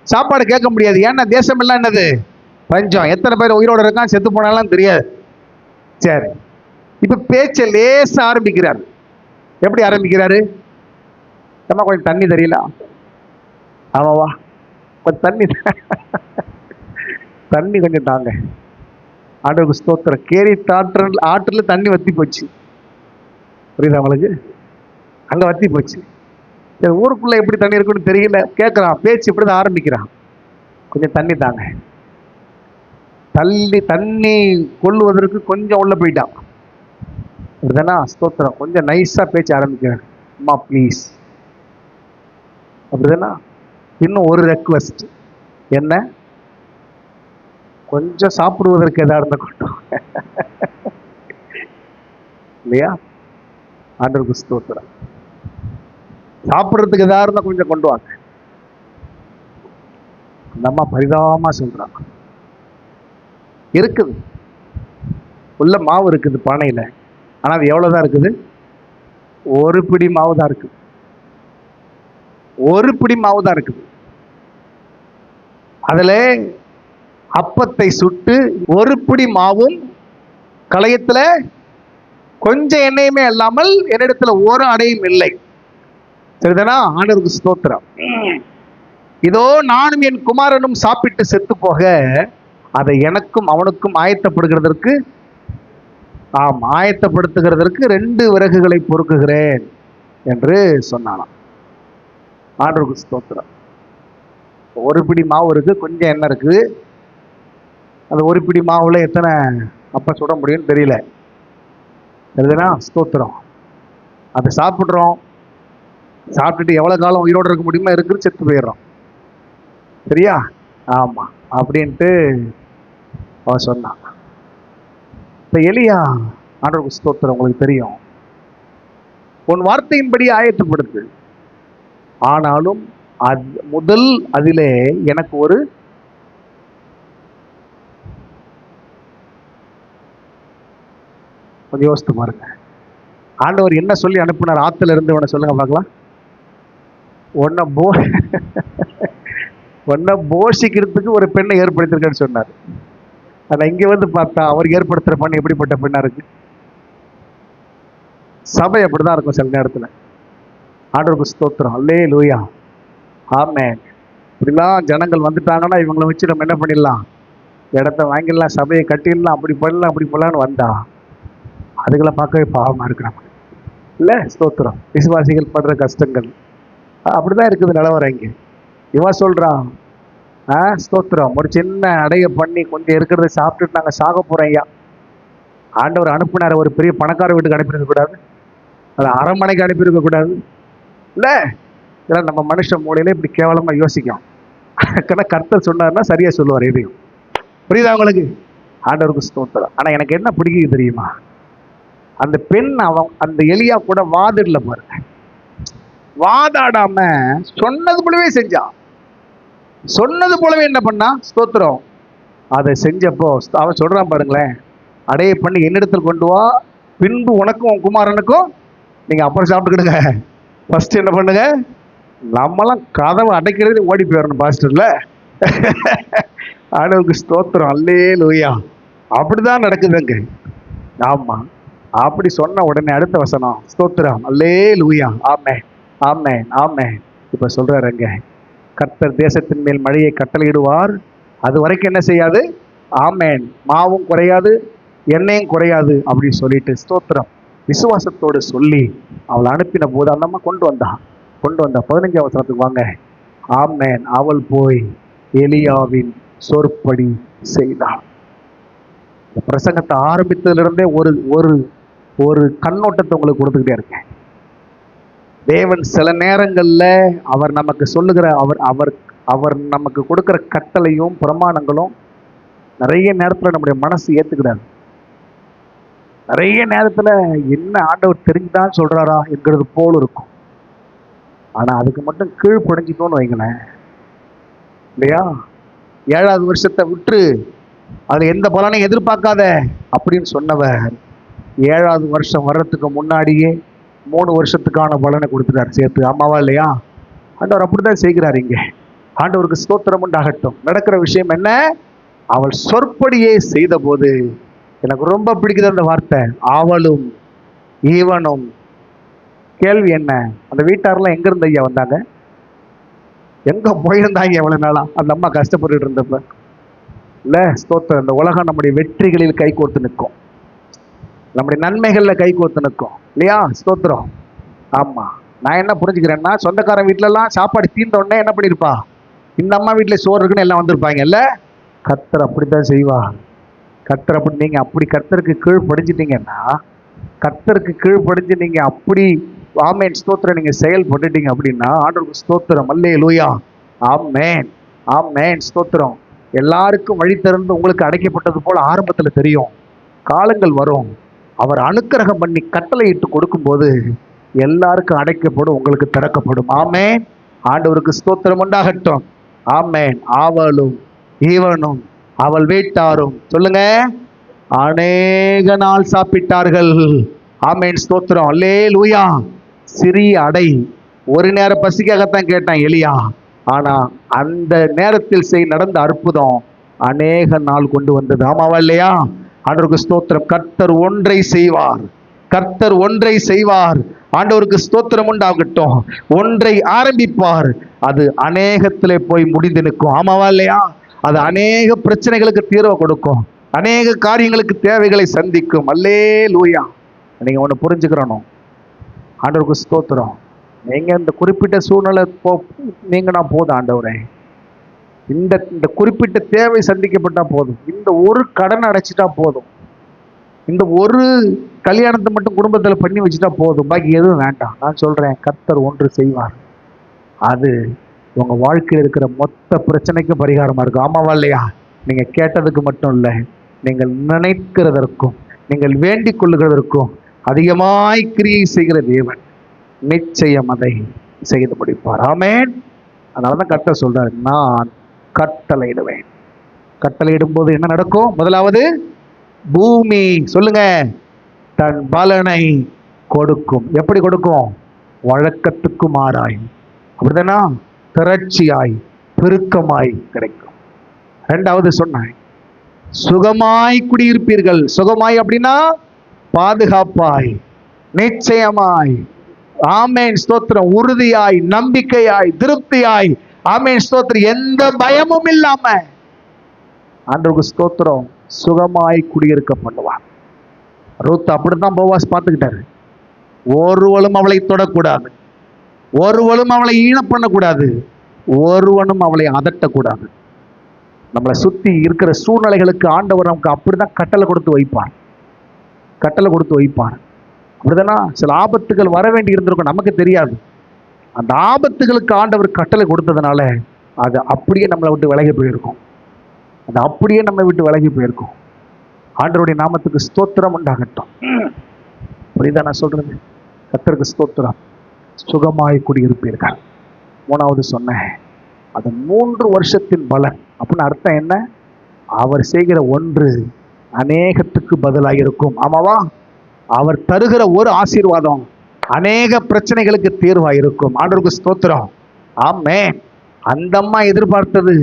சாப்பாடு கேட்க முடியாது. ஏன்னா தேசம் எல்லாம் என்னது? பஞ்சம். எத்தனை பேர் உயிரோடு இருக்கான், செத்து போனாலும் தெரியாது. சரி, இப்ப பேச்ச லேச ஆரம்பிக்கிறார். எப்படி ஆரம்பிக்கிறாரு? நம்ம கொஞ்சம் தண்ணி தெரியல. ஆமாவா, கொஞ்சம் தண்ணி கொஞ்சம் தாங்க. ஆண்டவருக்கு ஸ்தோத்திரம். கேரித் ஆற்றுல தண்ணி வத்தி போச்சு. புரியுதா உங்களுக்கு? அங்க வத்தி போச்சு. சரி, ஊருக்குள்ள எப்படி தண்ணி இருக்குன்னு தெரியல. கேட்கறான், பேச்சு இப்படிதான் ஆரம்பிக்கிறான். கொஞ்சம் தண்ணி தாங்க. தண்ணி கொள்ளுவதற்கு கொஞ்சம் உள்ள போயிட்டான். அப்படிதானா? ஸ்தோத்திரம். கொஞ்சம் நைஸா பேச்சு ஆரம்பிக்கிறான். அம்மா ப்ளீஸ், அப்படிதானா? இன்னும் ஒரு ரெக்வெஸ்ட். என்ன? கொஞ்சம் சாப்பிடுவதற்கு எதா இருந்தா கொண்டு இல்லையா? ஆண்டவருக்கு ஸ்தோத்திரம். சாப்பிடுறதுக்கு எதா இருந்தா கொஞ்சம் கொண்டு வாங்க. அந்த அம்மா பரிதாபமா சொல்றான். இருக்குது, உள்ள மாவு இருக்குது பானையில. ஆனா அது எவ்வளவுதான் இருக்குது? ஒரு பிடி மாவு தான் இருக்குது. ஒரு பிடி மாவு தான் இருக்குது. அதுல அப்பத்தை சுட்டு ஒரு பிடி மாவும் களையத்துல கொஞ்சம் எண்ணெயுமே இல்லாமல் என்னிடத்துல ஒரு அடையும் இல்லை. சரிதானா? ஆண்டவருக்கு ஸ்தோத்திரம். இதோ நானும் என் குமாரனும் சாப்பிட்டு செத்து போக அதை எனக்கும் அவனுக்கும் ஆயத்தப்படுத்துகிறதற்கு 2 விறகுகளை பொறுக்குகிறேன் என்று சொன்னானாம். ஆண்டவருக்கு ஸ்தோத்திரம். ஒரு பிடி மாவு இருக்கு, கொஞ்சம் எண்ணெய் இருக்குது. அந்த ஒரு பிடி மாவுல எத்தனை அப்ப சுட முடியும்னு தெரியல. தெரியுதுனா? ஸ்தோத்திரம். அதை சாப்பிட்றோம். சாப்பிட்டுட்டு எவ்வளவு காலம் உயிரோடு இருக்க முடியுமோ இருக்கு, செத்து போயிடுறோம். சரியா? ஆமா, அப்படின்ட்டு அவன் சொன்னான். இப்ப எலியா, ஆண்டவருக்கு ஸ்தோத்திரம், உங்களுக்கு தெரியும், உன் வார்த்தையின்படி ஆயத்தப்படுத்து. ஆனாலும் முதல் அதிலே எனக்கு ஒரு கொஞ்சம் யோசித்து பாருங்க. ஆண்டவர் என்ன சொல்லி அனுப்பினார்? ஆத்துல இருந்து உன்னை சொல்லுங்க பார்க்கலாம். உன்னை போஷிக்கிறதுக்கு ஒரு பெண்ணை ஏற்படுத்திருக்கேன்னு சொன்னார். ஆனா இங்க வந்து பார்த்தா அவர் ஏற்படுத்துற பெண் எப்படிப்பட்ட பெண்ணா இருக்கு? சபை அப்படிதான் இருக்கும் சில நேரத்துல. ஆண்டவருக்கு ஸ்தோத்திரம். அல்லேலூயா. ஆமென். இப்படிலாம் ஜனங்கள் வந்துட்டாங்கன்னா இவங்களை வச்சு நம்ம என்ன பண்ணிடலாம்? இடத்த வாங்கிடலாம், சபையை கட்டிடலாம், அப்படி பண்ணலாம்னு வந்தா அதுகளை பார்க்கவே பாவமா இருக்கிறாங்க. இல்ல? ஸ்தோத்திரம். விசுவாசிகள் படுற கஷ்டங்கள் அப்படிதான் இருக்குது நிலவரம். இங்க இவன் சொல்றான், ஸ்தோத்திரம், ஒரு சின்ன அடைய பண்ணி கொஞ்சம் இருக்கிறத சாப்பிட்டுட்டு நாங்க சாக போறோம் ஐயா ஆண்டவர் அனுப்பினார், ஒரு பெரிய பணக்கார வீட்டுக்கு அனுப்பியிருக்க கூடாது, அது அரண்மனைக்கு அனுப்பியிருக்க கூடாது இல்ல. இதெல்லாம் நம்ம மனுஷ மூலையில இப்படி கேவலமா யோசிக்கும். கர்த்தர் சொன்னார்னா சரியா சொல்லுவார் எதையும். புரியுதா உங்களுக்கு? ஆண்டவருக்கு ஸ்தோத்திரம். ஆனா எனக்கு என்ன பிடிக்குது தெரியுமா, அந்த பெண் அவன் அந்த எலியா கூட வாதிடல பாருங்க, வாதாடாம சொன்னது போலவே செஞ்சான். சொன்னது போலவே என்ன பண்ணா, ஸ்தோத்திரம். அதை செஞ்சப்போ அவன் சொல்றான் பாருங்களேன், அடைய பண்ணி என்னிடத்தில் கொண்டு வா, பின்பு உனக்கும் உன் குமாரனுக்கும் நீங்க அப்புறம் சாப்பிட்டுக்கிடுங்க, ஃபர்ஸ்ட் என்ன பண்ணுங்க, நம்மளாம் கதவை அடைக்கிறது ஓடி போயிடணும் பாஸ்டர்ல. ஆண்டவருக்கு ஸ்தோத்திரம், அல்லேலூயா. அப்படிதான் நடக்குதுங்க. ஆமா, அப்படி சொன்ன உடனே அடுத்த வசனம், ஸ்தோத்திரம், அல்லேலூயா, ஆமென் ஆமென் ஆமென். இப்ப சொல்றாருங்க, கர்த்தர் தேசத்தின் மேல் மழையை கட்டளையிடுவார், அது வரைக்கும் என்ன செய்யாது, ஆமென், மாவும் குறையாது எண்ணெயும் குறையாது அப்படின்னு சொல்லிட்டு ஸ்தோத்திரம் விசுவாசத்தோடு சொல்லி அவளை அனுப்பின போது அந்த அம்மா கொண்டு வந்தா 15ஆம் வசனத்துக்கு வாங்க. ஆமென். அவள் போய் எலியாவின் சொற்படி செய்தாள். இந்த பிரசங்கத்தை ஆரம்பித்ததிலிருந்தே ஒரு ஒரு ஒரு கண்ணோட்டத்தை உங்களுக்கு கொடுத்துக்கிட்டே இருக்கேன். தேவன் சில நேரங்கள்ல அவர் நமக்கு சொல்லுகிற அவர் அவர் அவர் நமக்கு கொடுக்கிற கட்டளையும் பிரமாணங்களும் நிறைய நேரத்துல நம்முடைய மனசு ஏத்துக்கிடாது. நிறைய நேரத்துல என்ன ஆண்டவர் தெரிஞ்சுதான் சொல்றாரா என்கிறது போல் இருக்கும். ஆனா அதுக்கு மட்டும் கீழ்ப்படைஞ்சிட்டோன்னு வைங்களேன், இல்லையா? 7வது வருஷத்தை விட்டு அதுல எந்த பலனையும் எதிர்பார்க்காத அப்படின்னு சொன்னவர் 7வது வருஷம் வர்றதுக்கு முன்னாடியே 3 வருஷத்துக்கான பலனை கொடுத்துட்டார் சேர்த்து. ஆமாவா இல்லையா? ஆண்டவர் அப்படிதான் செய்கிறார். இங்கே ஆண்டவருக்கு ஸ்தோத்திரம் உண்டாகட்டும். நடக்கிற விஷயம் என்ன, அவள் சொற்படியே செய்த போது, எனக்கு ரொம்ப பிடிக்குது அந்த வார்த்தை, அவளும் ஈவனும். கேள்வி என்ன, அந்த வீட்டாரெல்லாம் எங்க இருந்து ஐயா வந்தாங்க, எங்க போயிருந்தாங்க எவ்வளவு நாளா அந்த அம்மா கஷ்டப்பட்டு இருந்தப்ப இல்ல? ஸ்தோத்திரம். இந்த உலகம் நம்முடைய வெற்றிகளில் கை கோர்த்து நிற்கும், நம்முடைய நன்மைகள்ல கை கோர்த்து நிற்கும், இல்லையா? ஸ்தோத்திரம். ஆமா, நான் என்ன புரிஞ்சுக்கிறேன்னா, சொந்தக்காரன் வீட்டுல எல்லாம் சாப்பாடு தீர்ந்த உடனே என்ன பண்ணிருப்பா, இந்த அம்மா வீட்டுல சோறு இருக்குன்னு எல்லாம் வந்திருப்பாங்க இல்ல? கர்த்தர் அப்படித்தான் செய்வா. கர்த்தர் அப்படி, நீங்க அப்படி கர்த்தருக்கு கீழ்ப்படிஞ்சிட்டீங்கன்னா, கர்த்தருக்கு கீழ்ப்படிஞ்சு நீங்க அப்படி ஆமென் ஸ்தோத்திரம் நீங்க செயல்பட்டுட்டீங்க அப்படின்னா, ஆண்டவருக்கு ஸ்தோத்திரம், அல்லேலூயா, ஆமென் ஆமென் ஸ்தோத்திரம். எல்லாருக்கும் வழி திறந்து உங்களுக்கு அடைக்கப்பட்டது போல ஆரம்பத்துல தெரியும், காலங்கள் வரும், அவர் அனுக்கிரகம் பண்ணி கட்டளை இட்டு கொடுக்கும்போது எல்லாருக்கும் அடைக்கப்படும், உங்களுக்கு திறக்கப்படும். ஆமென். ஆண்டவருக்கு ஸ்தோத்திரம் உண்டாகட்டும். ஆமென். அவளும் ஈவனும் அவள் வீட்டாரும் சொல்லுங்க, அநேக நாள் சாப்பிட்டார்கள். ஆமென் ஸ்தோத்திரம், அல்லேலூயா. சிறிய அடை, ஒரு நேரம் பசிக்காகத்தான் கேட்டான் எலியா, ஆனா அந்த நேரத்தில் நடந்த அற்புதம் அநேக நாள் கொண்டு வந்தது. ஆமாவா இல்லையா? ஆண்டவருக்கு ஸ்தோத்திரம். கர்த்தர் ஒன்றை செய்வார், கர்த்தர் ஒன்றை செய்வார். ஆண்டவருக்கு ஸ்தோத்திரம் உண்டாகட்டும். ஒன்றை ஆரம்பிப்பார், அது அநேகத்திலே போய் முடிந்து நிற்கும். ஆமாவா இல்லையா? அது அநேக பிரச்சனைகளுக்கு தீர்வு கொடுக்கும், அநேக காரியங்களுக்கு தேவைகளை சந்திக்கும். அல்லேலூயா. நீங்க ஒண்ணு புரிஞ்சுக்கிறணும், ஆண்டவருக்கு ஸ்தோத்திரம். நீங்க இந்த குறிப்பிட்ட சூழ்நிலை நீங்கன்னா போதும், ஆண்டவரே இந்த இந்த குறிப்பிட்ட தேவை சந்திக்கப்பட்டா போதும், இந்த ஒரு கடன் அடைச்சிட்டா போதும், இந்த ஒரு கல்யாணத்தை மட்டும் குடும்பத்தில் பண்ணி வச்சுட்டா போதும், பாக்கி எதுவும் வேண்டாம். நான் சொல்றேன், கர்த்தர் ஒன்று செய்வார், அது உங்க வாழ்க்கையில் இருக்கிற மொத்த பிரச்சனைக்கும் பரிகாரமா இருக்கும். ஆமாவா இல்லையா? நீங்க கேட்டதுக்கு மட்டும் இல்லை, நீங்கள் நினைக்கிறதற்கும் நீங்கள் வேண்டிக் கொள்ளுகிறதற்கும் அதிகமாய் கிரியை செய்கிற தேவன் நிச்சயம் அதை செய்து முடிப்பார். ஆமென். அதனாலதான் கர்த்தர் சொல்றாரு, நான் கட்டளையிடுவேன். கட்டளையிடும் போது என்ன நடக்கும்? முதலாவது, பூமி சொல்லுங்க, தன் பலனை கொடுக்கும். எப்படி கொடுக்கும்? வழக்கத்துக்கு மாறாய், அப்படிதானா? திரட்சியாய் பெருக்கமாய் கிடைக்கும். 2வது சொன்னாய், சுகமாய் குடியிருப்பீர்கள். சுகமாய் அப்படின்னா பாதுகாப்பாய், நிச்சயமாய். ஆமென் ஸ்தோத்திரம். உறுதியாய், நம்பிக்கையாய், திருப்தியாய். ஆமென் ஸ்தோத்திரம். எந்த பயமும் இல்லாம ஆண்டவருக்கு ஸ்தோத்திரம் சுகமாய் குடியிருக்க பண்ணுவார். ரூத் அப்படித்தான் போவாஸ் பார்த்துக்கிட்டாரு. ஒருவளும் அவளை தொடக்கூடாது, ஒருவனும் அவளை ஈன பண்ணக்கூடாது, ஒருவனும் அவளை அதட்டக்கூடாது. நம்மளை சுத்தி இருக்கிற சூழ்நிலைகளுக்கு ஆண்டவர் நமக்கு அப்படிதான் கட்டளை கொடுத்து வைப்பார். கட்டளை கொடுத்து வைப்பார். அப்படிதானா? சில ஆபத்துகள் வர வேண்டி இருந்திருக்கும், நமக்கு தெரியாது. அந்த ஆபத்துகளுக்கு ஆண்டவர் கட்டளை கொடுத்ததுனால அது அப்படியே நம்மளை விட்டு விலகி போயிருக்கும். அது அப்படியே நம்மை விட்டு விலகி போயிருக்கும். ஆண்டவருடைய நாமத்துக்கு ஸ்தோத்திரம் உண்டாகட்டும். புரியுதா நான் சொல்றது? கர்த்தருக்கு ஸ்தோத்திரம். சுகமாய் குடியிருப்பீர்கள். மூணாவது சொன்னேன், அது 3 வருஷத்தின் பலன். அப்படின்னு அர்த்தம் என்ன? அவர் செய்கிற ஒன்று அநேகத்துக்கு பதிலாக இருக்கும். ஆமாவா? அவர் தருகிற ஒரு ஆசீர்வாதம் அநேக பிரச்சனைகளுக்கு தீர்வாக இருக்கும். ஆண்டவருக்கு ஸ்தோத்திரம். ஆமென். அந்த அம்மா எதிர்பார்த்தது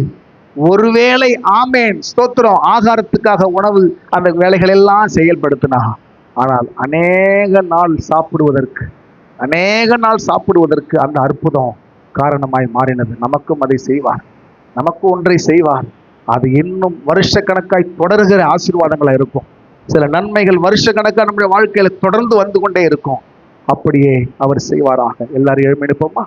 ஒருவேளை, ஆமென் ஸ்தோத்திரம், ஆகாரத்துக்காக உணவு அந்த வேலைகள் எல்லாம் செயல்படுத்தினா. ஆனால் அநேக நாள் சாப்பிடுவதற்கு அந்த அற்புதம் காரணமாய் மாறினது. நமக்கும் அதை செய்வார். நமக்கு ஒன்றை செய்வார். அது இன்னும் வருஷ கணக்காய் தொடர்கிற ஆசீர்வாதங்களா இருக்கும். சில நன்மைகள் வருஷ கணக்காக நம்முடைய வாழ்க்கையில தொடர்ந்து வந்து கொண்டே இருக்கும். அப்படியே அவர் செய்வாராக. எல்லாரும் எழுப்பி நிற்போமா?